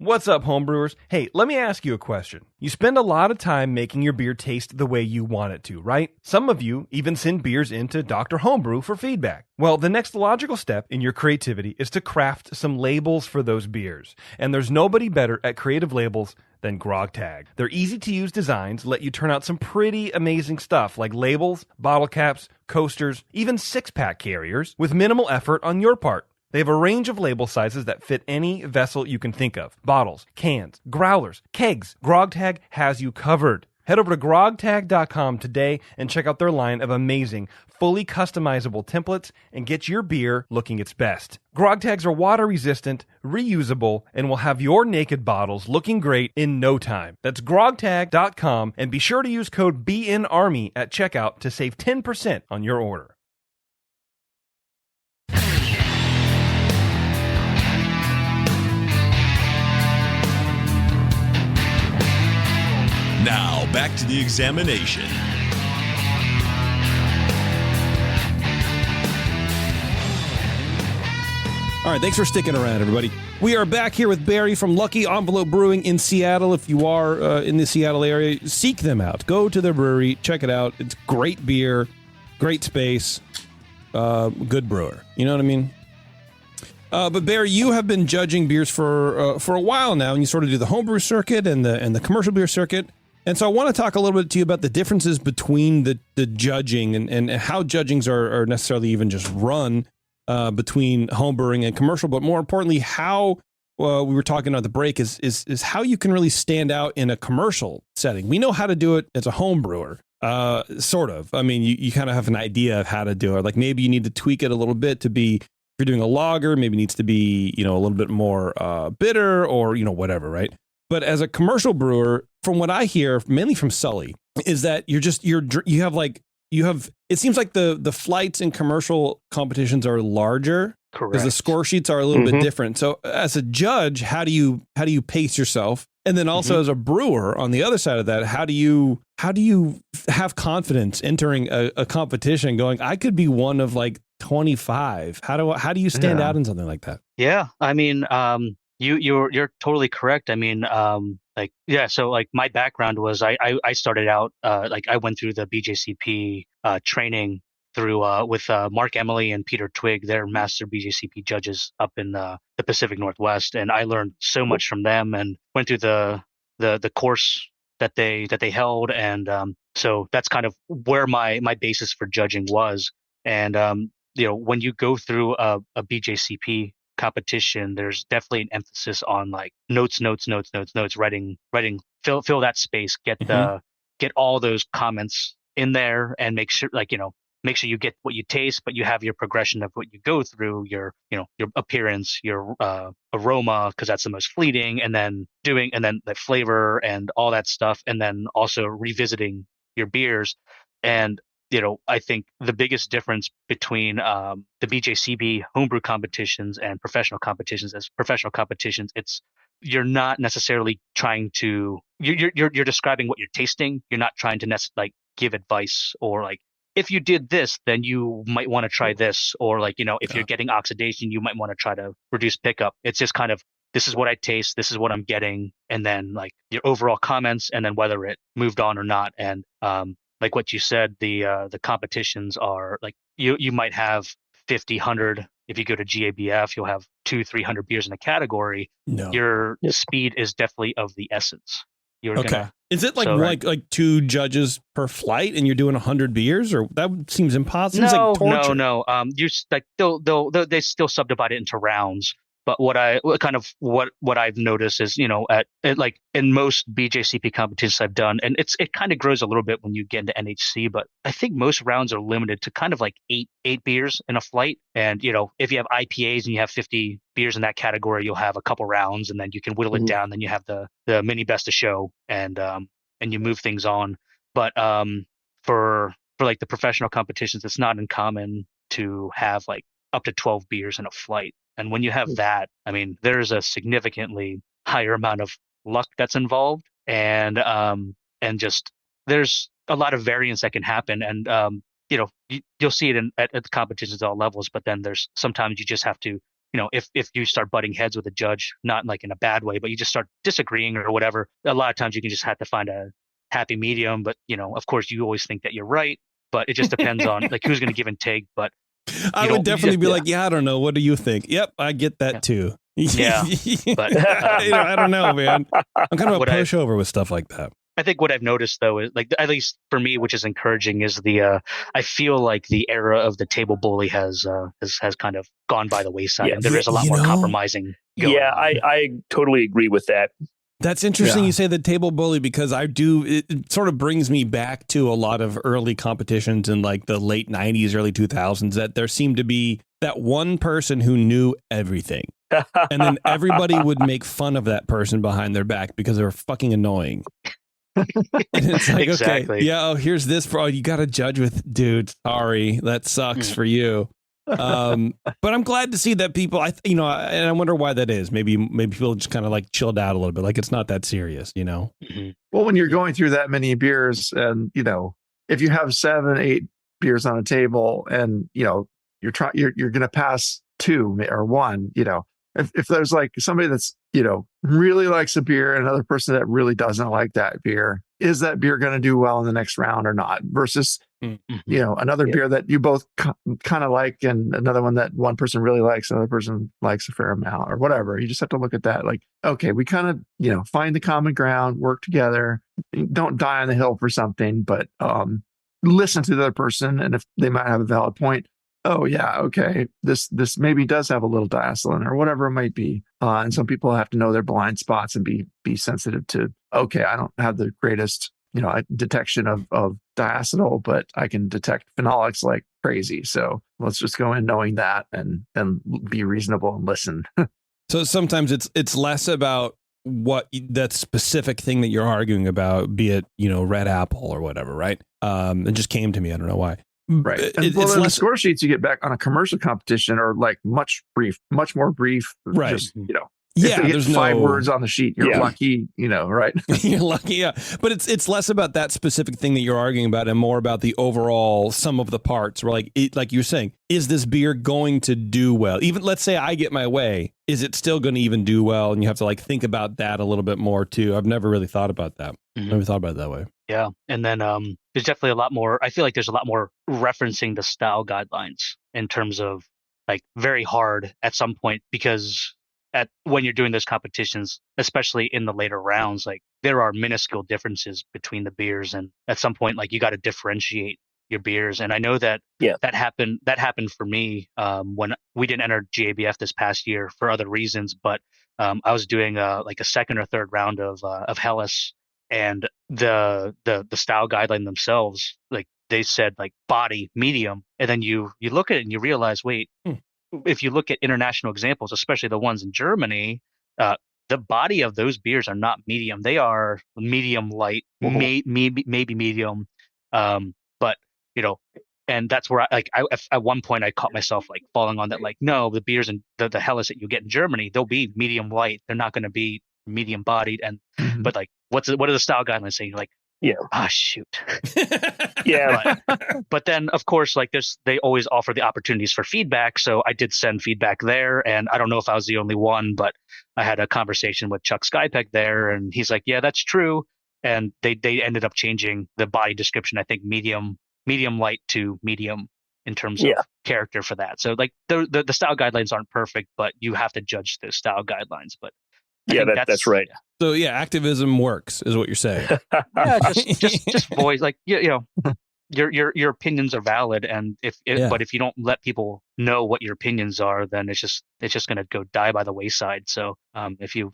What's up, homebrewers? Hey, let me ask you a question. You spend a lot of time making your beer taste the way you want it to, right? Some of you even send beers into Dr. Homebrew for feedback. Well, the next logical step in your creativity is to craft some labels for those beers. And there's nobody better at creative labels than Grog Tag. Their easy-to-use designs let you turn out some pretty amazing stuff like labels, bottle caps, coasters, even six-pack carriers with minimal effort on your part. They have a range of label sizes that fit any vessel you can think of. Bottles, cans, growlers, kegs. GrogTag has you covered. Head over to grogtag.com today and check out their line of amazing, fully customizable templates and get your beer looking its best. Grog tags are water resistant, reusable, and will have your naked bottles looking great in no time. That's grogtag.com, and be sure to use code BNARMY at checkout to save 10% on your order. Now, back to the examination. All right, thanks for sticking around, everybody. We are back here with Barry from Lucky Envelope Brewing in Seattle. If you are in the Seattle area, seek them out. Go to their brewery, check it out. It's great beer, great space, good brewer. You know what I mean? But Barry, you have been judging beers for a while now, and you sort of do the homebrew circuit and the commercial beer circuit. And so I want to talk a little bit to you about the differences between the judging and how judgings are necessarily even just run between homebrewing and commercial, but more importantly, how we were talking at the break is how you can really stand out in a commercial setting. We know how to do it as a home brewer, sort of. I mean, you kind of have an idea of how to do it. Like maybe you need to tweak it a little bit to be, if you're doing a lager, maybe it needs to be, a little bit more bitter or, whatever, right? But as a commercial brewer, from what I hear, mainly from Sully, is that it seems like the flights in commercial competitions are larger. Correct. Because the score sheets are a little bit different. So as a judge, how do you pace yourself? And then also as a brewer on the other side of that, how do you have confidence entering a competition going, I could be one of like 25. How do you stand out in something like that? Yeah. I mean, you're totally correct. I mean, so like my background was I started out I went through the BJCP training through with Mark Emily and Peter Twig. They're master BJCP judges up in the Pacific Northwest, and I learned so much from them and went through the course that they held, and so that's kind of where my basis for judging was. And when you go through a BJCP competition, there's definitely an emphasis on like notes, writing, fill that space, get all those comments in there, and make sure you get what you taste, but you have your progression of what you go through, your appearance, your aroma, because that's the most fleeting, and then the flavor and all that stuff, and then also revisiting your beers. And I think the biggest difference between the BJCP homebrew competitions and professional competitions it's you're not necessarily trying to you're describing what you're tasting. You're not trying to give advice or like, if you did this, then you might want to try this, or like, if you're getting oxidation, you might want to try to reduce pickup. It's just kind of, this is what I taste, this is what I'm getting, and then like your overall comments, and then whether it moved on or not. And like what you said, the competitions are like, you might have 50, 100. If you go to GABF, you'll have 200-300 beers in a category. No. Your speed is definitely of the essence. Is it like two judges per flight, and you're doing 100 beers, or that seems impossible? No. You like they still subdivide it into rounds. But what I've noticed is, at like in most BJCP competitions I've done, and it kind of grows a little bit when you get into NHC, but I think most rounds are limited to kind of like eight beers in a flight. And if you have IPAs and you have 50 beers in that category, you'll have a couple rounds, and then you can whittle it down. Then you have the mini best of show, and you move things on. But for like the professional competitions, it's not uncommon to have like up to 12 beers in a flight. And when you have that, I mean, there's a significantly higher amount of luck that's involved, and just there's a lot of variance that can happen. And you'll see it at the competitions at all levels. But then there's sometimes you just have to, if you start butting heads with a judge, not like in a bad way, but you just start disagreeing or whatever. A lot of times you can just have to find a happy medium. But of course, you always think that you're right, but it just depends on like who's going to give and take. But I would definitely be like, I don't know. What do you think? Yep, I get that too. Yeah, but I don't know, man. I'm kind of a pushover with stuff like that. I think what I've noticed though is, like, at least for me, which is encouraging, is I feel like the era of the table bully has kind of gone by the wayside, and there is a lot more compromising going on. I totally agree with that. That's interesting you say the table bully, because it sort of brings me back to a lot of early competitions in like the late 90s, early 2000s, that there seemed to be that one person who knew everything. And then everybody would make fun of that person behind their back because they were fucking annoying. And it's like, exactly. Okay, here's this, bro. You got to judge with, dude, sorry, that sucks for you. But I'm glad to see that people, and I wonder why that is. Maybe people just kind of like chilled out a little bit, like it's not that serious, Mm-hmm. Well, when you're going through that many beers, and if you have 7-8 beers on a table, and you're going to pass 2 or 1, if there's like somebody that's really likes a beer, and another person that really doesn't like that beer, is that beer going to do well in the next round or not? Versus You know, another beer that you both kind of like, and another one that one person really likes, another person likes a fair amount, or whatever. You just have to look at that. Like, okay, we kind of, you know, find the common ground, work together. Don't die on the hill for something, but listen to the other person, and if they might have a valid point, oh yeah, okay, this maybe does have a little diacetyl or whatever it might be. And some people have to know their blind spots and be sensitive to, okay, I don't have the greatest, you know, detection of diacetyl, but I can detect phenolics like crazy. So let's just go in knowing that and be reasonable and listen. So sometimes it's less about what that specific thing that you're arguing about, be it, you know, red apple or whatever, right? It just came to me. I don't know why. Right. And it's the score sheets you get back on a commercial competition are like much more brief. Right. Just, you know, yeah, if they get there's 5 no words on the sheet, you're lucky, you know, right? You're lucky, yeah. But it's less about that specific thing that you're arguing about and more about the overall sum of the parts. Where like you're saying, is this beer going to do well? Even let's say I get my way, is it still going to even do well? And you have to like think about that a little bit more too. I've never really thought about that. Never thought about it that way. Yeah. And then there's definitely a lot more, I feel like there's a lot more referencing the style guidelines in terms of like very hard at some point, because when you're doing those competitions, especially in the later rounds, like there are minuscule differences between the beers, and at some point, like you got to differentiate your beers. And I know that that happened for me when we didn't enter GABF this past year for other reasons, but I was doing like a second or third round of Hellas, and the style guideline themselves, like they said like body medium, and then you look at it and you realize, wait. If you look at international examples, especially the ones in Germany, the body of those beers are not medium. They are medium light, maybe medium. But, you know, and that's where I at one point I caught myself like falling on that, like, no, the beers and the Hellas that you get in Germany, they'll be medium light. They're not going to be medium bodied. And, but like, what are the style guidelines saying? You're like, shoot. But then of course, like they always offer the opportunities for feedback. So I did send feedback there, and I don't know if I was the only one, but I had a conversation with Chuck Skypeck there, and he's like, yeah, that's true. And they ended up changing the body description, I think medium light to medium in terms of character for that. So like the style guidelines aren't perfect, but you have to judge the style guidelines. But that's right. So activism works, is what you're saying. just voice, like you know, your opinions are valid, and but if you don't let people know what your opinions are, then it's just going to go die by the wayside. So if you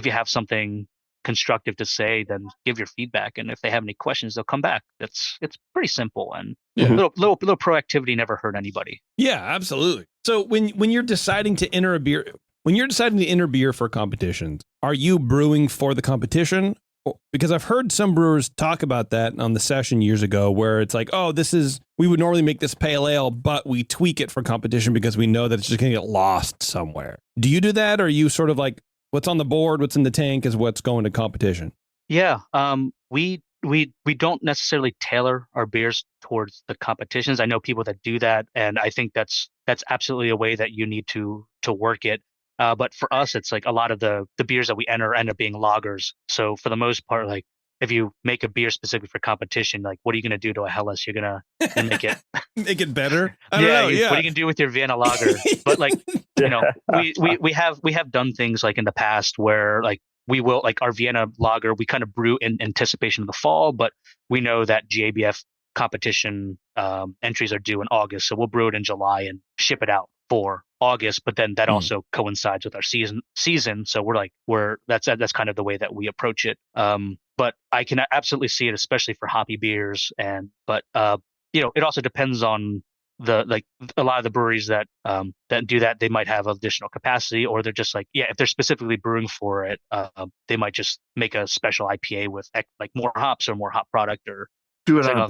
have something constructive to say, then give your feedback, and if they have any questions, they'll come back. It's pretty simple, and little proactivity never hurt anybody. Yeah, absolutely. So when you're deciding to enter a beer. When you're deciding to enter beer for competitions, are you brewing for the competition? Because I've heard some brewers talk about that on the session years ago, where it's like, oh, we would normally make this pale ale, but we tweak it for competition because we know that it's just going to get lost somewhere. Do you do that? Or are you sort of like, what's on the board, what's in the tank is what's going to competition? Yeah. We don't necessarily tailor our beers towards the competitions. I know people that do that, and I think that's absolutely a way that you need to work it. But for us, it's like a lot of the beers that we enter end up being lagers. So for the most part, like if you make a beer specific for competition, like what are you going to do to a Hellas? You're going to make it make it better. What are you going to do with your Vienna lager? But like, you know, we have done things like in the past where like we will, like our Vienna lager, we kind of brew in anticipation of the fall, but we know that GABF competition entries are due in August, so we'll brew it in July and ship it out for August, but then that also coincides with our season. So that's kind of the way that we approach it. But I can absolutely see it, especially for hoppy beers. But you know, it also depends on a lot of the breweries that do that. They might have additional capacity, or they're just like, if they're specifically brewing for it, they might just make a special IPA with like more hops or more hop product, or do it on a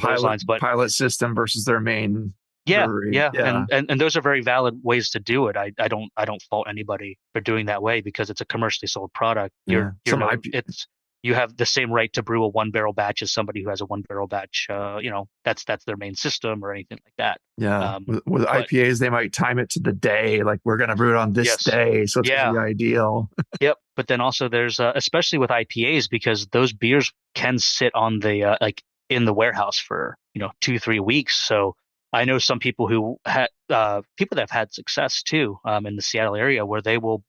pilot system versus their main. Brewery. And those are very valid ways to do it. I don't fault anybody for doing that way, because it's a commercially sold product. You have the same right to brew a 1-barrel batch as somebody who has a 1-barrel batch. You know, that's their main system or anything like that. Yeah. With IPAs, they might time it to the day. Like, we're going to brew it on this day, so it's going to be ideal. Yep. But then also there's especially with IPAs, because those beers can sit on the in the warehouse for 2-3 weeks. So I know some people who had people that have had success too in the Seattle area where they will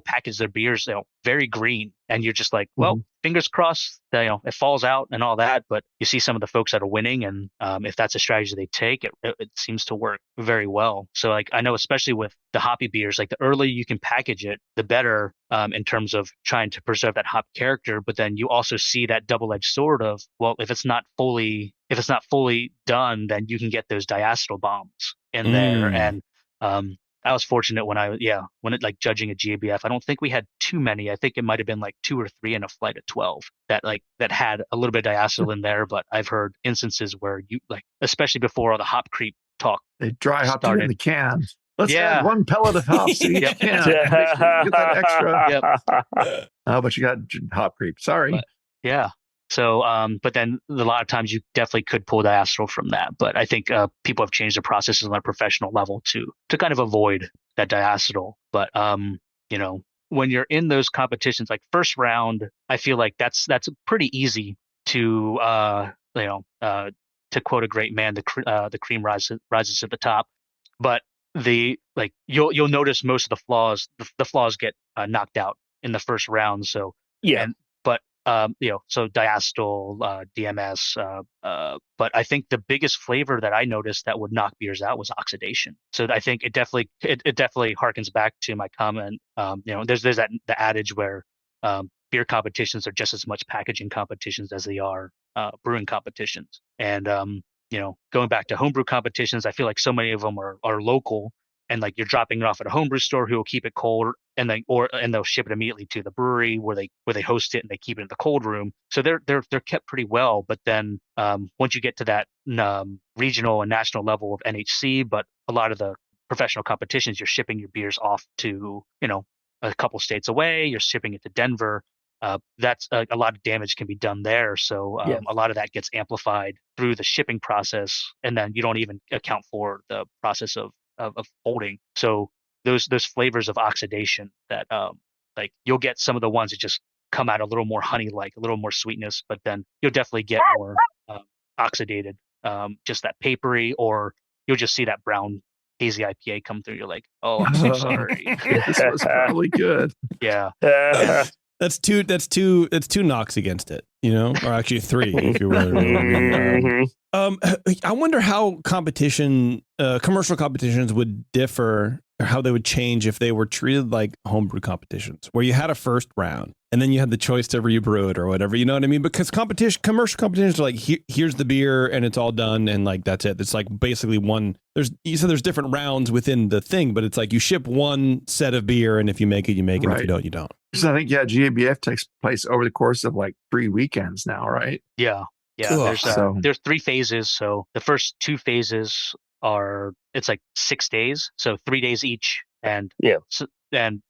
package their beers very green, and you're just like, well, fingers crossed that it falls out and all that. But you see some of the folks that are winning, and if that's a strategy they take, it seems to work very well. So like I know especially with the hoppy beers, like the earlier you can package it, the better in terms of trying to preserve that hop character. But then you also see that double-edged sword of, well, if it's not fully done, then you can get those diacetyl bombs in there. And I was fortunate when like judging a GABF, I don't think we had too many. I think it might have been like 2 or 3 in a flight of 12 that had a little bit of diacetyl in there. But I've heard instances where you especially before all the hop creep talk, they dry hopped it in the can. Let's add 1 pellet of hops to each can. Make sure you get that extra. Oh, but you got hop creep. Sorry. But, yeah. So, but then a lot of times you definitely could pull diacetyl from that. But I think people have changed their processes on a professional level to kind of avoid that diacetyl. But when you're in those competitions, like first round, I feel like that's pretty easy to to quote a great man, the cream rises to the top. But you'll notice most of the flaws get knocked out in the first round. So so diacetyl, DMS, but I think the biggest flavor that I noticed that would knock beers out was oxidation. So I think it definitely harkens back to my comment. There's the adage where beer competitions are just as much packaging competitions as they are brewing competitions. And going back to homebrew competitions, I feel like so many of them are local, and like you're dropping it off at a homebrew store who will keep it cold, and they'll ship it immediately to the brewery where they host it and they keep it in the cold room. So they're kept pretty well. But then once you get to that regional and national level of NHC, but a lot of the professional competitions, you're shipping your beers off to a couple states away. You're shipping it to Denver. That's a lot of damage can be done there. So a lot of that gets amplified through the shipping process, and then you don't even account for the process of folding. So those flavors of oxidation that you'll get some of the ones that just come out a little more honey-like, a little more sweetness, but then you'll definitely get more oxidated, just that papery, or you'll just see that brown hazy IPA come through. You're like, oh, I'm so sorry. This was probably good. Yeah. That's two knocks against it, or actually 3 if you really. I wonder how commercial competitions would differ, or how they would change if they were treated like homebrew competitions, where you had a first round and then you had the choice to rebrew it or whatever. You know what I mean? Because commercial competitions are like, here's the beer and it's all done and like that's it. It's like basically there's different rounds within the thing, but it's like you ship one set of beer, and if you make it, you make it. Right. If you don't, you don't. So I think GABF takes place over the course of like 3 weekends now, right? Yeah. There's 3 phases. So the first 2 phases it's like 6 days, so 3 days each, and then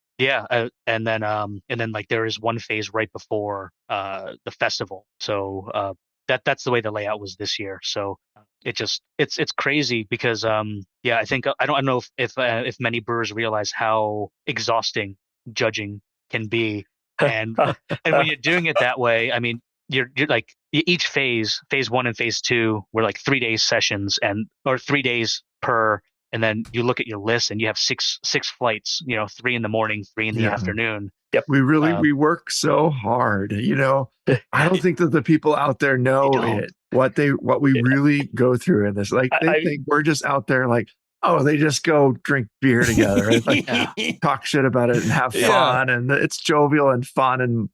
like there is one phase right before the festival. So that's the way the layout was this year. So it's crazy because I think I don't know if many brewers realize how exhausting judging can be, and when you're doing it that way, I mean, you're like each phase 1 and phase 2 were like 3 days sessions, or 3 days per, and then you look at your list and you have six flights, 3 in the morning, 3 in the afternoon. Yep. We work so hard, I don't think that the people out there know what we really go through in this. Like they think we're just out there like, oh, they just go drink beer together and talk shit about it and have fun, and it's jovial and fun, and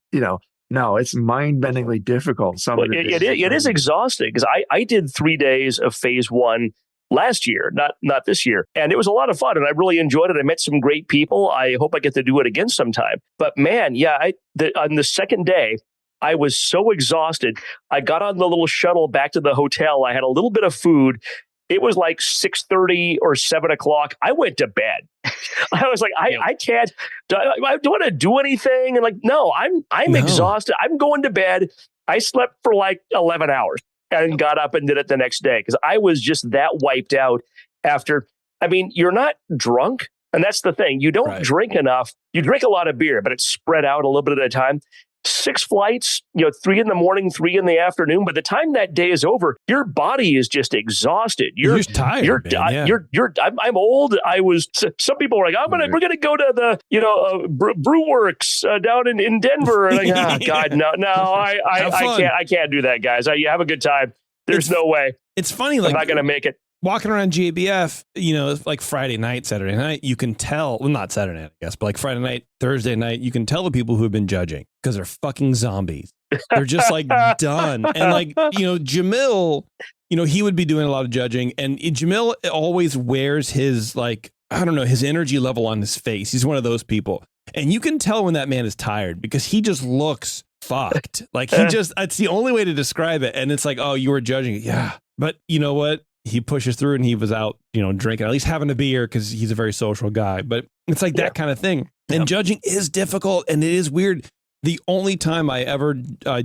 no, it's mind-bendingly difficult. It is exhausting, because I did 3 days of phase 1 last year, not this year, and it was a lot of fun, and I really enjoyed it. I met some great people. I hope I get to do it again sometime. But man, on the second day, I was so exhausted. I got on the little shuttle back to the hotel. I had a little bit of food. It was like 6:30 or 7 o'clock. I went to bed. I was like, I can't. Do I want to do anything? And like, no, I'm exhausted. I'm going to bed. I slept for like 11 hours and got up and did it the next day, because I was just that wiped out after. I mean, you're not drunk, and that's the thing. You don't drink enough. You drink a lot of beer, but it's spread out a little bit at a time. 6 flights, 3 in the morning, 3 in the afternoon. By the time that day is over, your body is just exhausted. You're just tired. I'm old. Some people were like, we're going to go to the, brew works down in Denver. And like, God, no, I can't do that, guys. You have a good time. There's no way. It's funny. I'm not going to make it. Walking around GABF, it's like Friday night, Saturday night, you can tell, well, not Saturday night, I guess, but like Friday night, Thursday night, you can tell the people who have been judging because they're fucking zombies. They're just like done. And like, Jamil, he would be doing a lot of judging, and Jamil always wears his his energy level on his face. He's one of those people. And you can tell when that man is tired because he just looks fucked. Like it's the only way to describe it. And it's like, oh, you were judging. Yeah. But you know what? He pushes through, and he was out, drinking, at least having a beer because he's a very social guy. But it's like that kind of thing. And judging is difficult, and it is weird. The only time I ever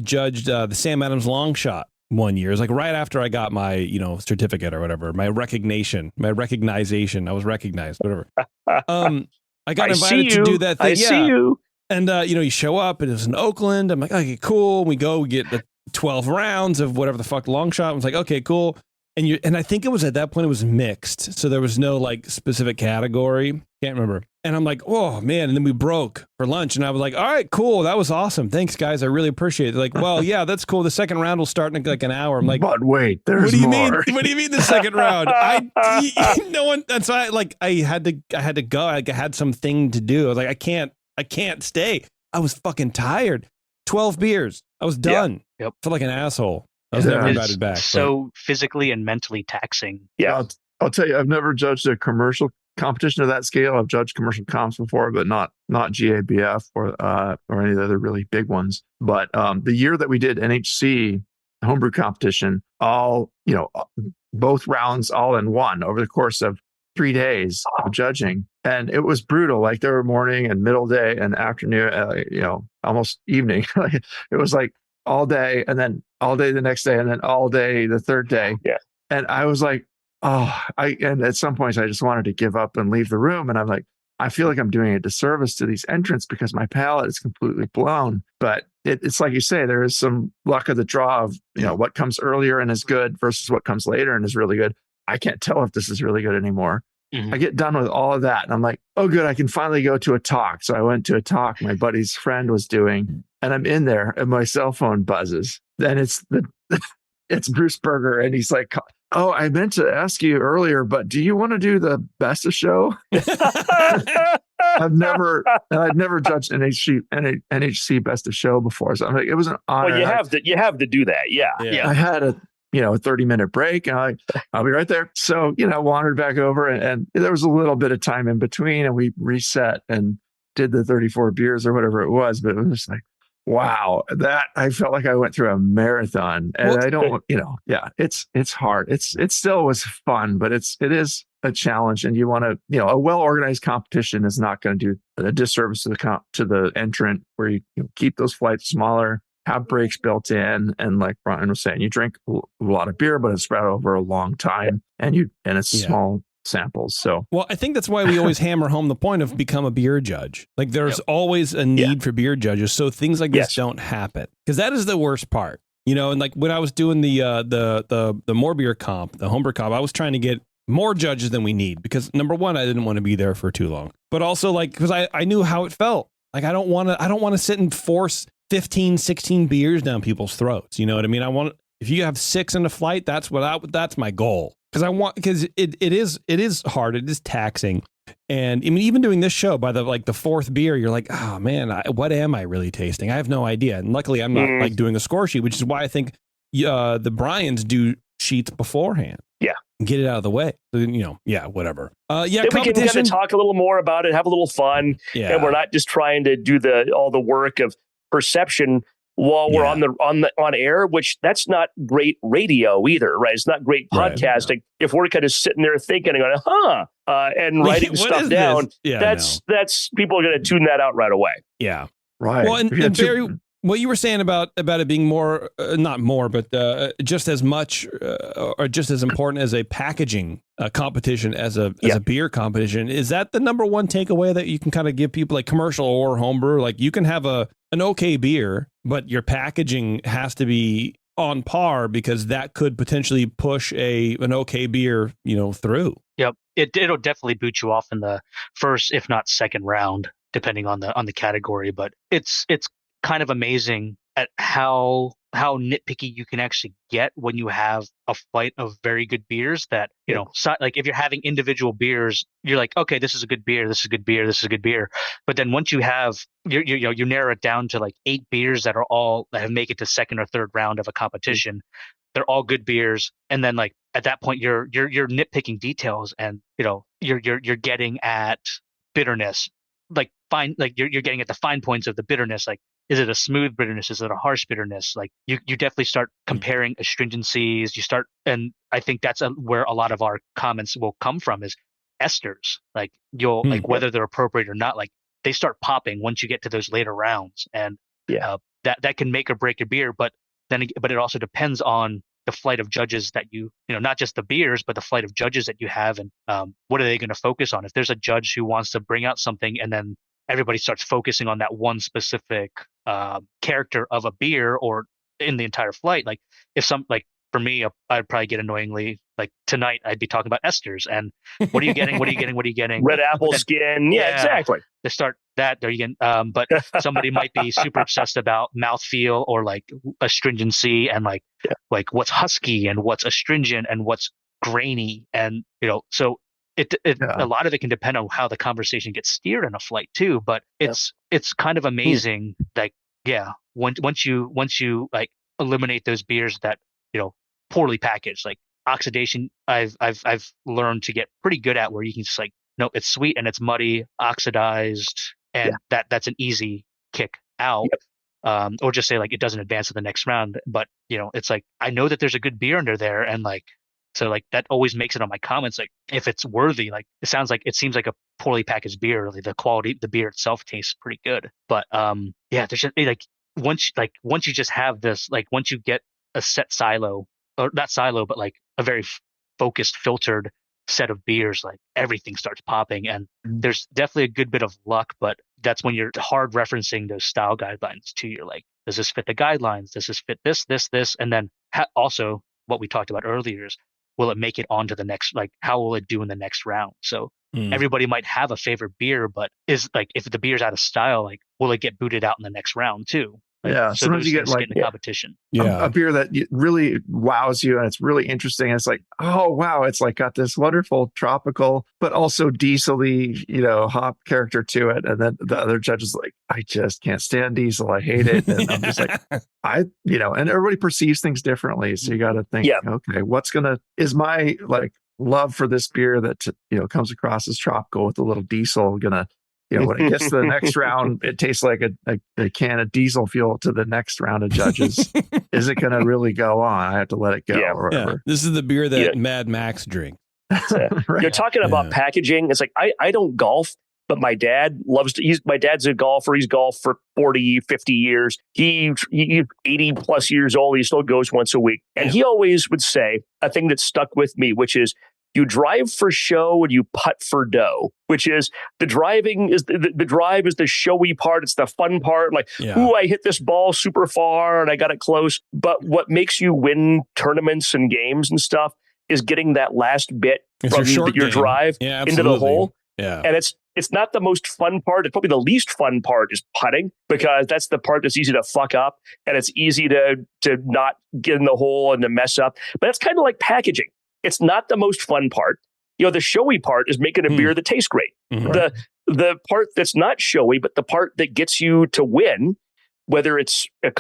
judged the Sam Adams long shot one year is like right after I got my, certificate or whatever, my recognition. I was recognized, whatever. I got invited to do that thing. I see you. And, you show up, and it was in Oakland. I'm like, okay, cool. We get the 12 rounds of whatever the fuck long shot. I was like, okay, cool. And I think it was at that point it was mixed, so there was no like specific category. Can't remember. And I'm like, oh man! And then we broke for lunch, and I was like, all right, cool, that was awesome. Thanks, guys, I really appreciate it. They're like, well, yeah, that's cool. The second round will start in like an hour. I'm like, but wait, there's what do you more. mean? What do you mean the second round? No one. And so I had to go. I had something to do. I was like, I can't stay. I was fucking tired. 12 beers. I was done. Yep. Felt like an asshole. I was never invited back. So physically and mentally taxing. Yeah. I'll tell you, I've never judged a commercial competition of that scale. I've judged commercial comps before, but not GABF or any of the other really big ones. But the year that we did NHC homebrew competition, both rounds all in one over the course of 3 days of judging. And it was brutal. Like there were morning and middle day and afternoon, almost evening. It was like all day, and then all day the next day, and then all day the third day. Yeah. And I was like, and at some points I just wanted to give up and leave the room. And I'm like, I feel like I'm doing a disservice to these entrants because my palate is completely blown. But it's like you say, there is some luck of the draw of, what comes earlier and is good versus what comes later and is really good. I can't tell if this is really good anymore. Mm-hmm. I get done with all of that and I'm like, oh, good, I can finally go to a talk. So I went to a talk my buddy's friend was doing, and I'm in there and my cell phone buzzes. Then it's Bruce Berger, and he's like, oh, I meant to ask you earlier, but do you want to do the best of show? I'd never judged NHC best of show before. So I'm like, it was an honor. Well, you have to do that. Yeah. I had a 30-minute break, and I'll be right there. So, wandered back over, and there was a little bit of time in between, and we reset and did the 34 beers or whatever it was. But it was just like, wow, that I felt like I went through a marathon, and I don't, it's hard. It still was fun, but it is a challenge, and you want to, a well-organized competition is not going to do a disservice to the entrant, where you keep those flights smaller, have breaks built in, and like Brian was saying, you drink a lot of beer, but it's spread over a long time, and it's small samples. So, well, I think that's why we always hammer home the point of become a beer judge. Like there's always a need for beer judges, so things like this don't happen, because that is the worst part. And like when I was doing the more beer comp, the homebrew comp, I was trying to get more judges than we need, because number one, I didn't want to be there for too long, but also like because I knew how it felt. Like I don't want to sit and force 15, 16 beers down people's throats. You know what I mean? If you have 6 in a flight, that's my goal. Because it is hard. It is taxing. And I mean, even doing this show, by the 4th beer, you're like, oh man, what am I really tasting? I have no idea. And luckily I'm not like doing a score sheet, which is why I think the Bryans do sheets beforehand. Yeah. And get it out of the way. So, whatever. Then we can kind of talk a little more about it, have a little fun. Yeah. And we're not just trying to do all the work of perception while we're on air, which that's not great radio either, right? It's not great podcasting. Right, if we're kind of sitting there thinking and going, and writing stuff down, that's people are going to tune that out right away. Yeah. Right. Well, and Barry, What you were saying about it being more, not more, but just as much or just as important as a packaging competition as a beer competition, is that the number one takeaway that you can kind of give people, like commercial or homebrew? Like you can have an okay beer, but your packaging has to be on par because that could potentially push an okay beer, through. Yep, it'll definitely boot you off in the first, if not second round, depending on the category. But it's kind of amazing at how nitpicky you can actually get when you have a flight of very good beers that, like if you're having individual beers, you're like, okay, this is a good beer, this is a good beer, this is a good beer. But then once you have, you narrow it down to like 8 beers that have make it to second or third round of a competition. They're all good beers. And then like at that point, you're nitpicking details and, you're getting at bitterness, like you're getting at the fine points of the bitterness. Like, is it a smooth bitterness? Is it a harsh bitterness? Like you definitely start comparing astringencies. And I think that's where a lot of our comments will come from is esters. Like like whether they're appropriate or not, like they start popping once you get to those later rounds. And that can make or break your beer. But it also depends on the flight of judges that not just the beers, but the flight of judges that you have. And what are they going to focus on? If there's a judge who wants to bring out something and then everybody starts focusing on that one specific character of a beer or in the entire flight. Like for me, I'd probably get annoyingly, like tonight I'd be talking about esters and what are you getting? What are you getting? What are you getting? Red apple skin. Yeah, exactly. They start that there you can, but somebody might be super obsessed about mouthfeel or like astringency and like what's husky and what's astringent and what's grainy. And, so a lot of it can depend on how the conversation gets steered in a flight too, but it's kind of amazing. Like, once you like eliminate those beers that, poorly packaged, like oxidation, I've learned to get pretty good at where you can just like, no, it's sweet and it's muddy, oxidized, and that's an easy kick out. Or just say like it doesn't advance to the next round. But it's like I know that there's a good beer under there, and like so like that always makes it on my comments. Like if it's worthy, like it seems like a poorly packaged beer. Really, the quality, the beer itself tastes pretty good. But there's just like once you just have this, like once you get a set silo, or not silo, but like a very focused, filtered set of beers, like everything starts popping. And there's definitely a good bit of luck, but that's when you're hard referencing those style guidelines too. You're like, does this fit the guidelines? Does this fit this? And then also what we talked about earlier is, will it make it onto the next, like how will it do in the next round? So everybody might have a favorite beer, but is like, if the beer's out of style, like will it get booted out in the next round too? So sometimes you get like in the competition. A beer that really wows you and it's really interesting. And it's like, oh wow, it's like got this wonderful tropical, but also diesel-y, hop character to it. And then the other judge is like, I just can't stand diesel. I hate it. And I'm just like, and everybody perceives things differently. So you got to think, okay, is my like love for this beer that comes across as tropical with a little diesel gonna. When it gets to the next round, it tastes like a can of diesel fuel to the next round of judges. Is it going to really go on? I have to let it go or whatever. Yeah. This is the beer that Mad Max drinks. Right. You're talking about packaging. It's like, I don't golf, but my dad loves to. My dad's a golfer. He's golfed for 40, 50 years. He's 80 plus years old. He still goes once a week. And he always would say a thing that stuck with me, which is, you drive for show and you putt for dough, which is the driving is the drive is the showy part. It's the fun part. Like, ooh, I hit this ball super far and I got it close. But what makes you win tournaments and games and stuff is getting that last bit from your drive into the hole. Yeah. And it's not the most fun part. It's probably the least fun part is putting, because that's the part that's easy to fuck up and it's easy to not get in the hole and to mess up. But it's kind of like packaging. It's not the most fun part. The showy part is making a beer that tastes great. Mm-hmm. The part that's not showy, but the part that gets you to win, whether it's a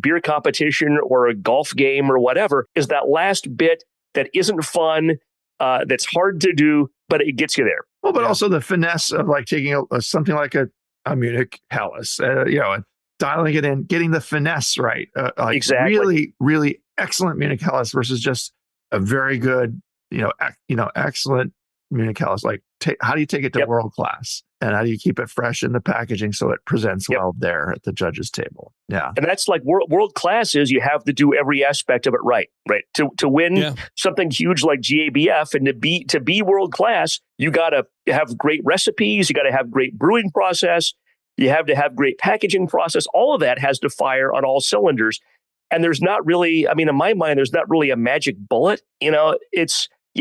beer competition or a golf game or whatever, is that last bit that isn't fun, that's hard to do, but it gets you there. Well, but also the finesse of like taking something like a Munich Helles, and dialing it in, getting the finesse right. Exactly. Really, really excellent Munich Helles versus just a very good, excellent Munich Helles. Like how do you take it to world class, and how do you keep it fresh in the packaging so it presents well there at the judges' table? Yeah, and that's like world class is you have to do every aspect of it right. To win something huge like GABF and to be world class, you got to have great recipes, you got to have great brewing process, you have to have great packaging process. All of that has to fire on all cylinders. And there's not really, I mean, in my mind, there's not really a magic bullet. You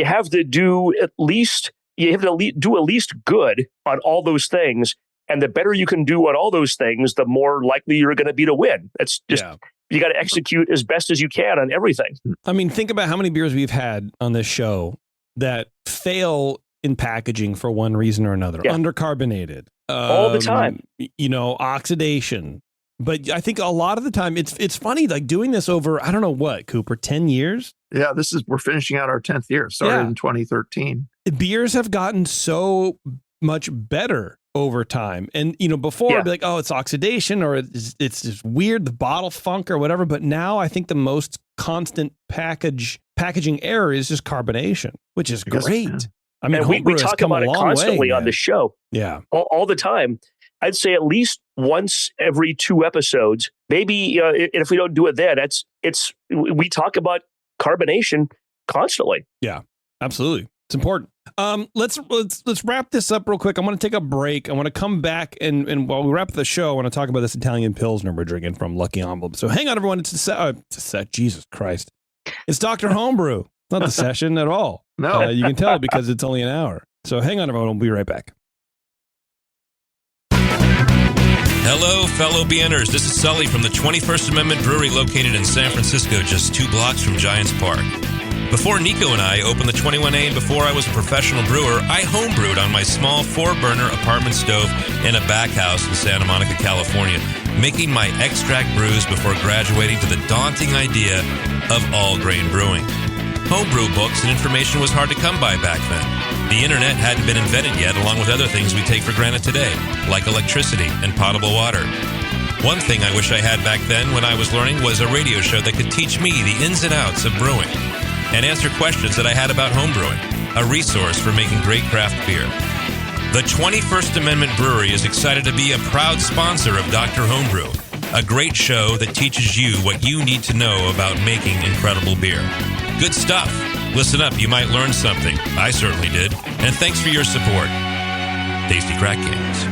have to do at least good on all those things. And the better you can do on all those things, the more likely you're going to be to win. It's just, you got to execute as best as you can on everything. I mean, think about how many beers we've had on this show that fail in packaging for one reason or another. Undercarbonated. All the time. Oxidation. But I think a lot of the time it's funny, like doing this over, I don't know what, Cooper, 10 years? Yeah, we're finishing out our 10th year. Started in 2013. Beers have gotten so much better over time. And, before I'd be like, oh, it's oxidation or it's just weird, the bottle funk or whatever. But now I think the most constant packaging error is just carbonation, which is great. I mean, we talk about it constantly on the show. Yeah. All the time. I'd say at least once every 2 episodes, maybe if we don't do it then, we talk about carbonation constantly. Yeah, absolutely. It's important. Let's wrap this up real quick. I want to take a break. I want to come back and while we wrap the show, I want to talk about this Italian Pilsner we're drinking from Lucky Envelope. So hang on, everyone. It's a set. Jesus Christ. It's Dr. Homebrew. Not the session at all. No. You can tell because it's only an hour. So hang on, everyone. We'll be right back. Hello, fellow BNers. This is Sully from the 21st Amendment Brewery located in San Francisco, just 2 blocks from Giants Park. Before Nico and I opened the 21A and before I was a professional brewer, I homebrewed on my small 4-burner apartment stove in a back house in Santa Monica, California, making my extract brews before graduating to the daunting idea of all-grain brewing. Homebrew books and information was hard to come by back then. The internet hadn't been invented yet, along with other things we take for granted today, like electricity and potable water. One thing I wish I had back then when I was learning was a radio show that could teach me the ins and outs of brewing and answer questions that I had about homebrewing, a resource for making great craft beer. The 21st Amendment Brewery is excited to be a proud sponsor of Dr. Homebrew, a great show that teaches you what you need to know about making incredible beer. Good stuff. Listen up, you might learn something. I certainly did. And thanks for your support. Tasty Crack Kings.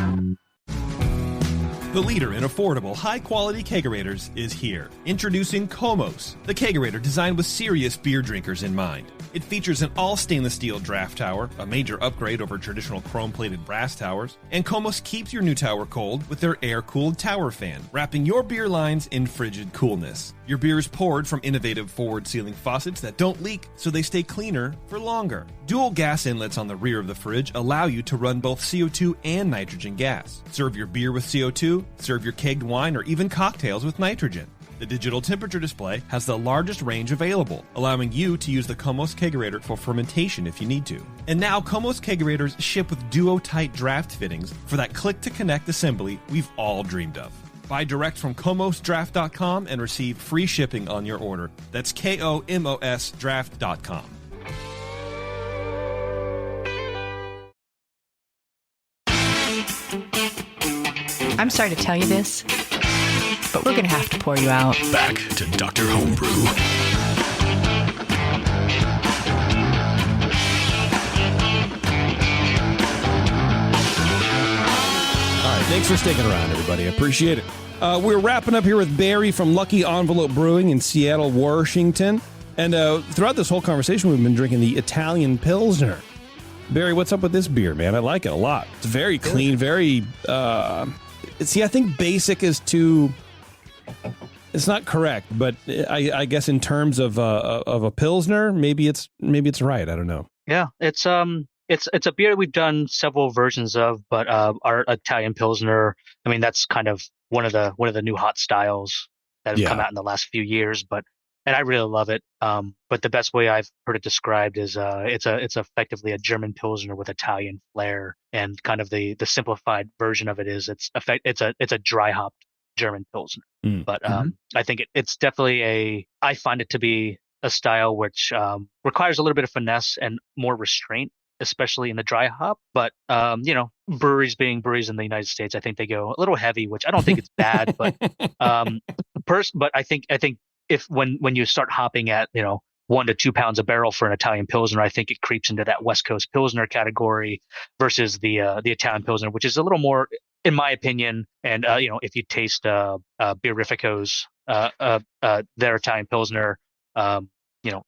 The leader in affordable, high-quality kegerators is here. Introducing Komos, the kegerator designed with serious beer drinkers in mind. It features an all-stainless steel draft tower, a major upgrade over traditional chrome-plated brass towers, and Komos keeps your new tower cold with their air-cooled tower fan, wrapping your beer lines in frigid coolness. Your beer is poured from innovative forward-sealing faucets that don't leak, so they stay cleaner for longer. Dual gas inlets on the rear of the fridge allow you to run both CO2 and nitrogen gas. Serve your beer with CO2, serve your kegged wine or even cocktails with nitrogen. The digital temperature display has the largest range available, allowing you to use the Komos Kegerator for fermentation if you need to. And now Komos Kegerators ship with duo-tight draft fittings for that click-to-connect assembly we've all dreamed of. Buy direct from KomosDraft.com and receive free shipping on your order. That's KOMOS Draft.com. I'm sorry to tell you this, but we're going to have to pour you out. Back to Dr. Homebrew. Thanks for sticking around, everybody. I appreciate it. We're wrapping up here with Barry from Lucky Envelope Brewing in Seattle, Washington. And throughout this whole conversation, we've been drinking the Italian Pilsner. Barry, what's up with this beer, man? I like it a lot. It's very clean, very... see, I think basic is too... It's not correct, but I guess in terms of a Pilsner, maybe it's right. I don't know. Yeah, it's a beer we've done several versions of, but our Italian Pilsner, I mean, that's kind of one of the new hot styles that have come out in the last few years. And I really love it. But the best way I've heard it described is it's effectively a German Pilsner with Italian flair, and kind of the simplified version of it is it's a dry hopped German Pilsner. But I think it's definitely I find it to be a style which requires a little bit of finesse and more restraint especially in the dry hop. But breweries being breweries in the United States, I think they go a little heavy, which I don't think it's bad, but but I think if when you start hopping at 1 to 2 pounds a barrel for an Italian Pilsner, I think it creeps into that West Coast Pilsner category versus the Italian Pilsner, which is a little more, in my opinion. And if you taste Beerifico's their Italian Pilsner,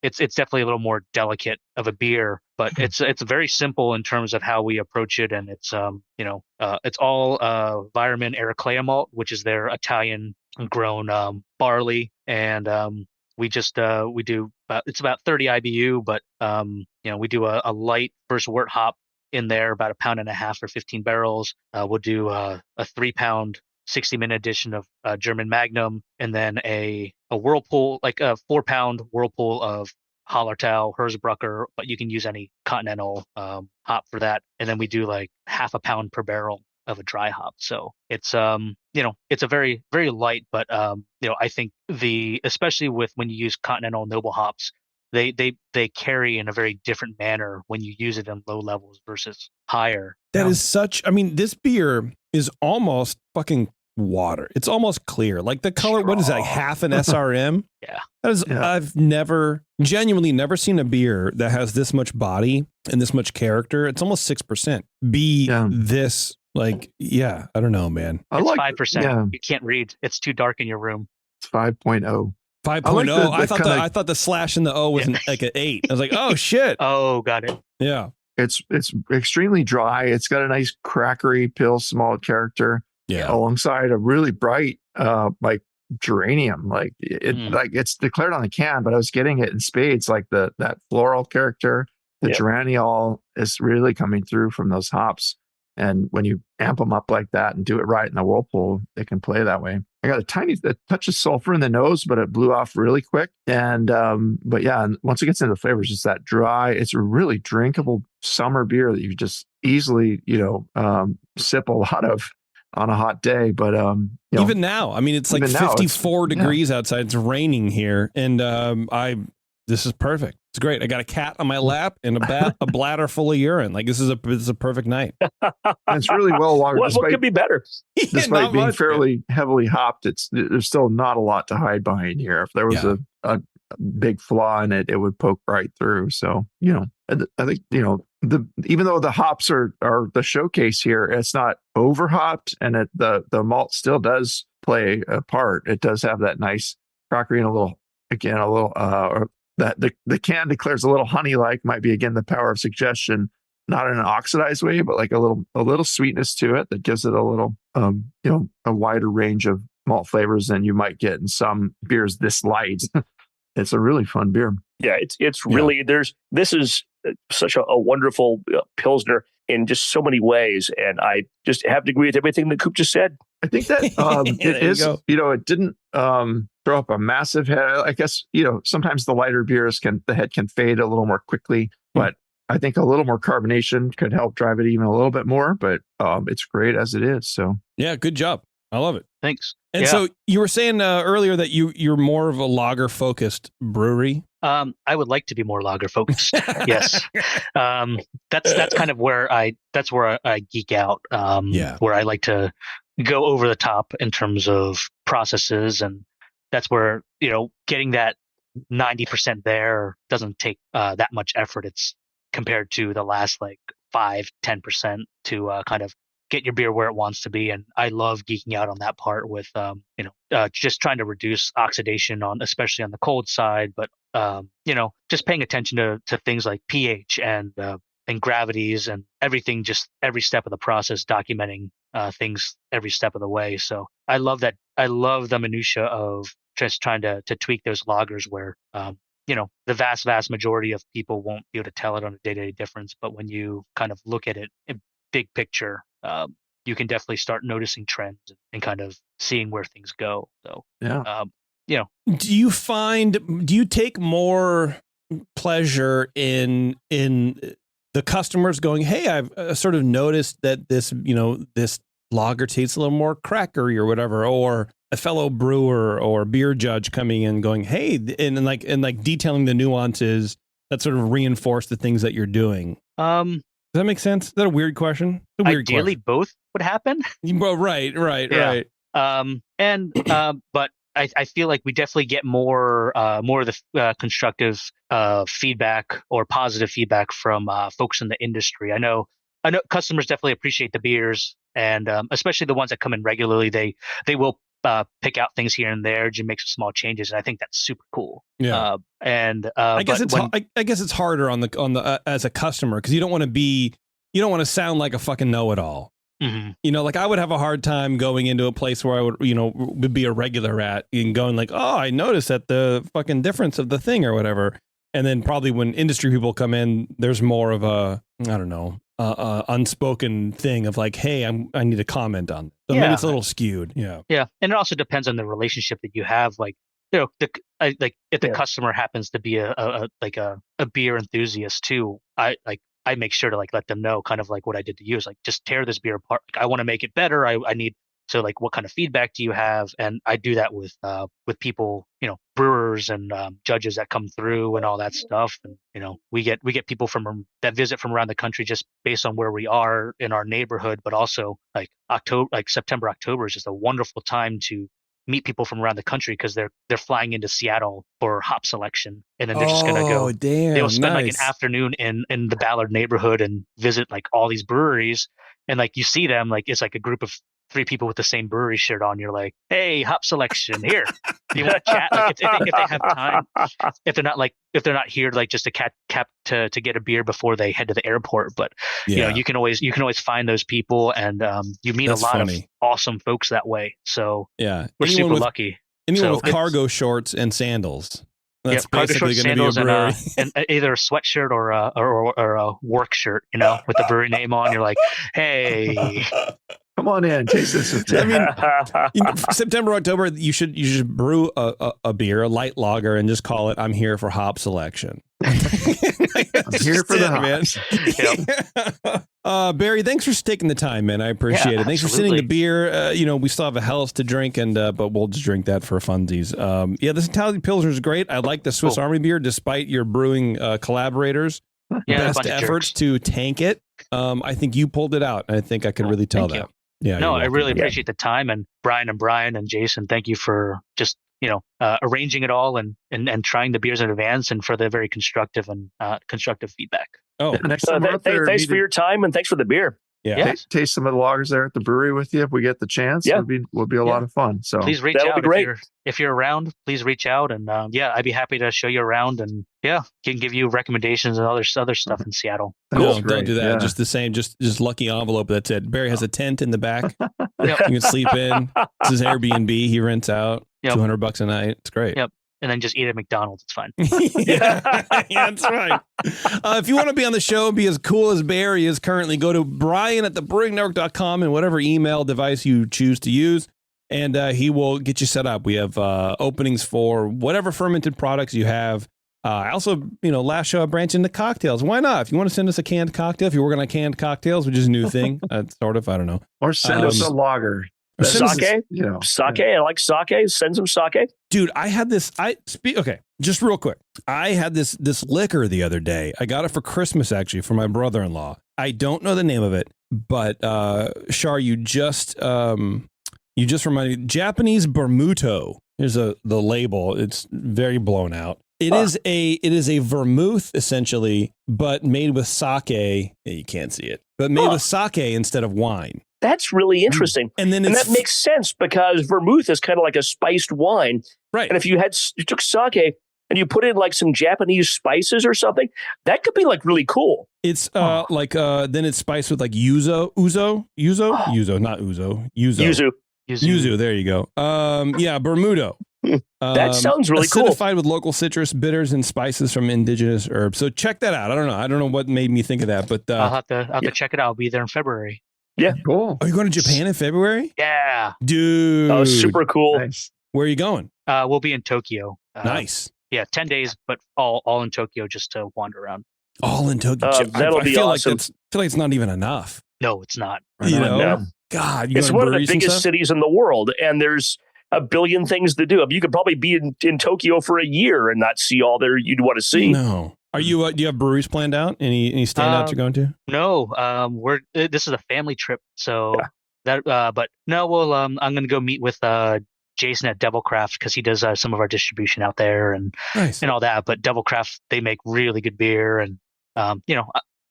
it's definitely a little more delicate of a beer, but it's very simple in terms of how we approach it, and it's it's all Weyermann Ericlea malt, which is their Italian grown barley, and we do it's about 30 IBU, but we do a light first wort hop in there, about 1.5 pounds for 15 barrels. We'll do a 3-pound 60-minute edition of German Magnum, and then a Whirlpool, like a 4-pound Whirlpool of Hallertau, Herzbrucker, but you can use any Continental hop for that. And then we do like 0.5 pound per barrel of a dry hop. So it's it's a very, very light, but I think especially with when you use Continental noble hops, they carry in a very different manner when you use it in low levels versus higher. That is such, I mean, this beer is almost fucking water. It's almost clear. Like the color, what is that, half an SRM? Yeah. I've genuinely never seen a beer that has this much body and this much character. It's almost 6%. This, like, I don't know, man. It's 5%. Yeah. You can't read. It's too dark in your room. It's 5.0. 5.0. I thought the slash in the O was like an 8. I was like, oh shit. Oh, got it. Yeah. It's extremely dry. It's got a nice crackery Pils malt character. Yeah. Alongside a really bright like geranium. Like like it's declared on the can, but I was getting it in spades, like that floral character. The geraniol is really coming through from those hops. And when you amp them up like that and do it right in the Whirlpool, they can play that way. I got a touch of sulfur in the nose, but it blew off really quick. And but yeah, and once it gets into the flavors, it's that dry. It's a really drinkable summer beer that you just easily sip a lot of on a hot day. But even now, I mean, it's like 54 degrees outside. It's raining here, and this is perfect. It's great. I got a cat on my lap and a bladder full of urine. Like this is a perfect night. It's really well lagered. What could be better? Despite being fairly heavily hopped, there's still not a lot to hide behind here. If there was a big flaw in it, it would poke right through. So I think even though the hops are the showcase here, it's not over hopped, and the malt still does play a part. It does have that nice crockery and that the can declares a little honey-like, might be again the power of suggestion, not in an oxidized way, but like a little sweetness to it that gives it a little a wider range of malt flavors than you might get in some beers this light. It's a really fun beer. Yeah, it's really this is such a wonderful Pilsner in just so many ways, and I just have to agree with everything that Coop just said. I think that it is, it didn't throw up a massive head. I guess, sometimes the lighter beers the head can fade a little more quickly, but I think a little more carbonation could help drive it even a little bit more, but it's great as it is. So yeah, good job. I love it. Thanks. And so you were saying earlier that you're more of a lager focused brewery. I would like to be more lager focused. Yes. That's kind of where I geek out. Where I like to go over the top in terms of processes, and that's where getting that 90% there doesn't take that much effort. It's compared to the last like 5-10% to kind of get your beer where it wants to be. And I love geeking out on that part with just trying to reduce oxidation especially on the cold side, but just paying attention to things like pH and gravities and everything, just every step of the process, documenting things every step of the way. So I love that. I love the minutia of just trying to tweak those lagers where, the vast majority of people won't be able to tell it on a day-to-day difference. But when you kind of look at it in big picture, you can definitely start noticing trends and kind of seeing where things go. So, do you take more pleasure in the customers going, hey, I've sort of noticed that this lager tastes a little more crackery or whatever, or a fellow brewer or beer judge coming in going, hey, and like detailing the nuances that sort of reinforce the things that you're doing? that make sense? Is that a weird question? It's a weird Ideally, question. both would happen. Well, right. But I feel like we definitely get more of the constructive feedback or positive feedback from folks in the industry. I know customers definitely appreciate the beers, and especially the ones that come in regularly. They will pick out things here and there to make some small changes, and I think that's super cool. Yeah. I guess it's harder on the as a customer, because you don't want to sound like a fucking know-it-all. Mm-hmm. You know, like I would have a hard time going into a place where I would be a regular at and going like, oh, I noticed that the fucking difference of the thing or whatever. And then probably when industry people come in, there's more of a, I don't know, unspoken thing of like, hey, I need to comment on it. So maybe it's a little skewed. Yeah. Yeah. And it also depends on the relationship that you have. Like, if the customer happens to be a beer enthusiast too, I make sure to let them know, kind of like what I did to you, is like, just tear this beer apart. Like, I want to make it better. I need, so like, what kind of feedback do you have? And I do that with people, brewers and judges that come through and all that stuff. And, we get people that visit from around the country just based on where we are in our neighborhood, but also September, October is just a wonderful time to meet people from around the country, because they're flying into Seattle for hop selection, and then they're just gonna go. Damn, they'll spend like an afternoon in the Ballard neighborhood and visit like all these breweries, and like you see them, like it's like a group of 3 people with the same brewery shirt on. You're like, hey, hop selection here. Do you want to chat? Like if they have time, if they're not here like just to get a beer before they head to the airport, but you can always find those people, and you meet a lot of awesome folks that way. So we're super lucky. Anyone with cargo shorts and sandals. That's basically going to be a brewery. And either a sweatshirt or a work shirt, with the brewery name on. You're like, hey, come on in, taste this. I mean, September, October, you should brew a beer, a light lager, and just call it "I'm here for hop selection." I'm here for the hops. Barry, thanks for taking the time, man. I appreciate it. Thanks for sending the beer. We still have a Helles to drink, but we'll just drink that for funsies. This Italian Pilsner is great. I like the Swiss Army beer, despite your brewing collaboration. Best efforts to tank it. I think you pulled it out. I think I could really tell that. Yeah. No, I really appreciate the time, and Brian and Jason, thank you for just arranging it all and trying the beers in advance, and for the very constructive feedback. Next time thanks for your time, and thanks for the beer. Taste some of the lagers there at the brewery with you if we get the chance. Would be a lot of fun. So please reach out. If you're around, please reach out, and I'd be happy to show you around, and can give you recommendations and other stuff in Seattle. Cool. Don't do that. Yeah. Just the same. Just Lucky Envelope. That's it. Barry has a tent in the back. You can sleep in. This is Airbnb. He rents out. $200 a night. It's great. Yep. And then just eat at McDonald's. It's fine. That's right. If you want to be on the show and be as cool as Barry is currently, go to brian@thebrewingnetwork.com and whatever email device you choose to use, and he will get you set up. We have openings for whatever fermented products you have. I also, last show I branched into cocktails. Why not? If you want to send us a canned cocktail, if you're working on canned cocktails, which is a new thing, sort of, I don't know. Or send us a lager. Sake, sake. I like sake. Send some sake, dude. I had this. Okay, just real quick. I had this liquor the other day. I got it for Christmas, actually, for my brother-in-law. I don't know the name of it, but Shar, you just reminded me. Japanese Bermuto. Here's the label. It's very blown out. It is a vermouth essentially, but made with sake. You can't see it, but made with sake instead of wine. That's really interesting. And that makes sense, because vermouth is kind of like a spiced wine. Right. And if you took sake and you put in like some Japanese spices or something, that could be like really cool. It's then it's spiced with like yuzu, not uzo. Yuzu, there you go. Bermudo. That sounds really cool. Acidified with local citrus, bitters, and spices from indigenous herbs. So check that out. I don't know what made me think of that, but I'll have to check it out. I'll be there in February. Yeah, cool. Are you going to Japan in February? Yeah, dude. Oh, super cool. Nice. Where are you going? We'll be in Tokyo. Nice. Yeah, 10 days, but all in Tokyo, just to wander around. All in Tokyo. That'll be awesome. I feel like it's not even enough. No, it's not. No. God, it's one of the biggest cities in the world, and there's a billion things to do. You could probably be in Tokyo for a year and not see all there you'd want to see. No. Are you? Do you have breweries planned out? Any standouts you're going to? No, this is a family trip, so but no, well, I'm going to go meet with Jason at Devilcraft because he does some of our distribution out there and all that. But Devilcraft, they make really good beer, and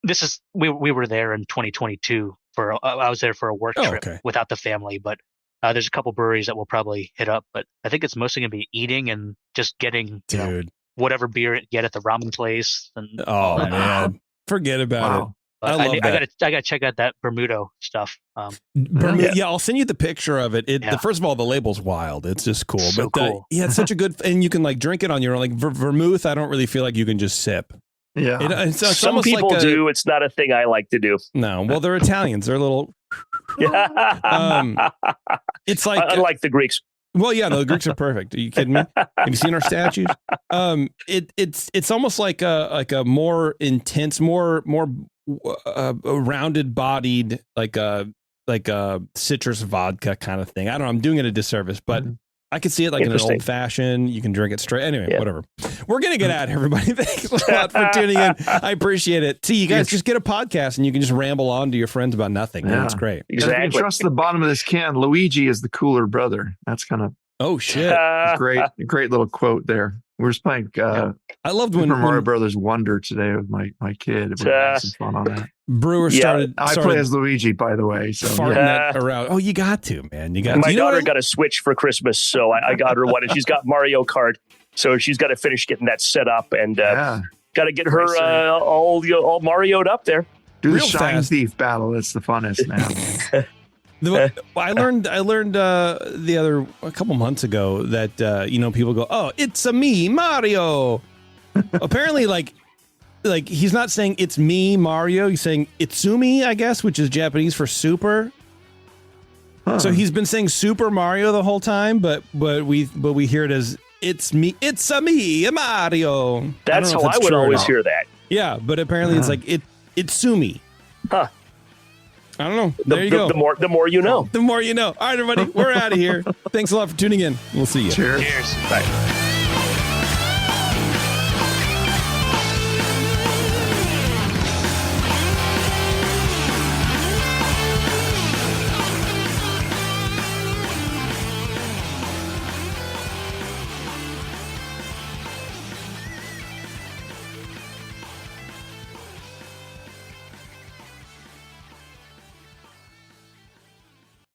this is we were there in 2022 for I was there for a work trip without the family, but there's a couple breweries that we'll probably hit up, but I think it's mostly going to be eating and just getting whatever beer you get at the ramen place. And man, forget about it. I gotta check out that Bermudo stuff. I'll send you the picture of it. First of all, the label's wild. It's just cool. So but cool. It's such a good, and you can like drink it on your own. Like vermouth, I don't really feel like you can just sip. Yeah, it's some people like do. It's not a thing I like to do. No, well, they're Italians. They're a little. It's like unlike the Greeks. Well, yeah, the Greeks are perfect. Are you kidding me? Have you seen our statues? It's almost like a more intense, more rounded bodied, like a citrus vodka kind of thing. I don't know. I'm doing it a disservice, but I could see it like in an old fashioned. You can drink it straight. Anyway, whatever. We're gonna get at it, everybody. Thanks a lot for tuning in. I appreciate it. See, you guys just get a podcast and you can just ramble on to your friends about nothing. Yeah. That's great. Exactly. If you can trust the bottom of this can, Luigi is the cooler brother. That's kind of shit. Great little quote there. We were just playing I loved when Super Mario Brothers Wonder today with my kid. We had some fun on that. Brewer started. I play as Luigi, by the way. So farting that around. Oh, you got to, man. You got. My daughter got a Switch for Christmas, so I got her one, and she's got Mario Kart, so she's got to finish getting that set up, and got to get her all Mario'd up there. Do the Shine Thief battle. It's the funnest now. I learned a couple months ago that people go, oh, it's a me Mario. Apparently, like he's not saying it's me Mario. He's saying Itsumi, I guess, which is Japanese for super. So he's been saying Super Mario the whole time, but we hear it as it's a me Mario. That's how I would always hear that. Yeah, but apparently it's like Itsumi. Huh. I don't know. There you go. The more you know. The more you know. All right, everybody. We're out of here. Thanks a lot for tuning in. We'll see you. Cheers. Bye.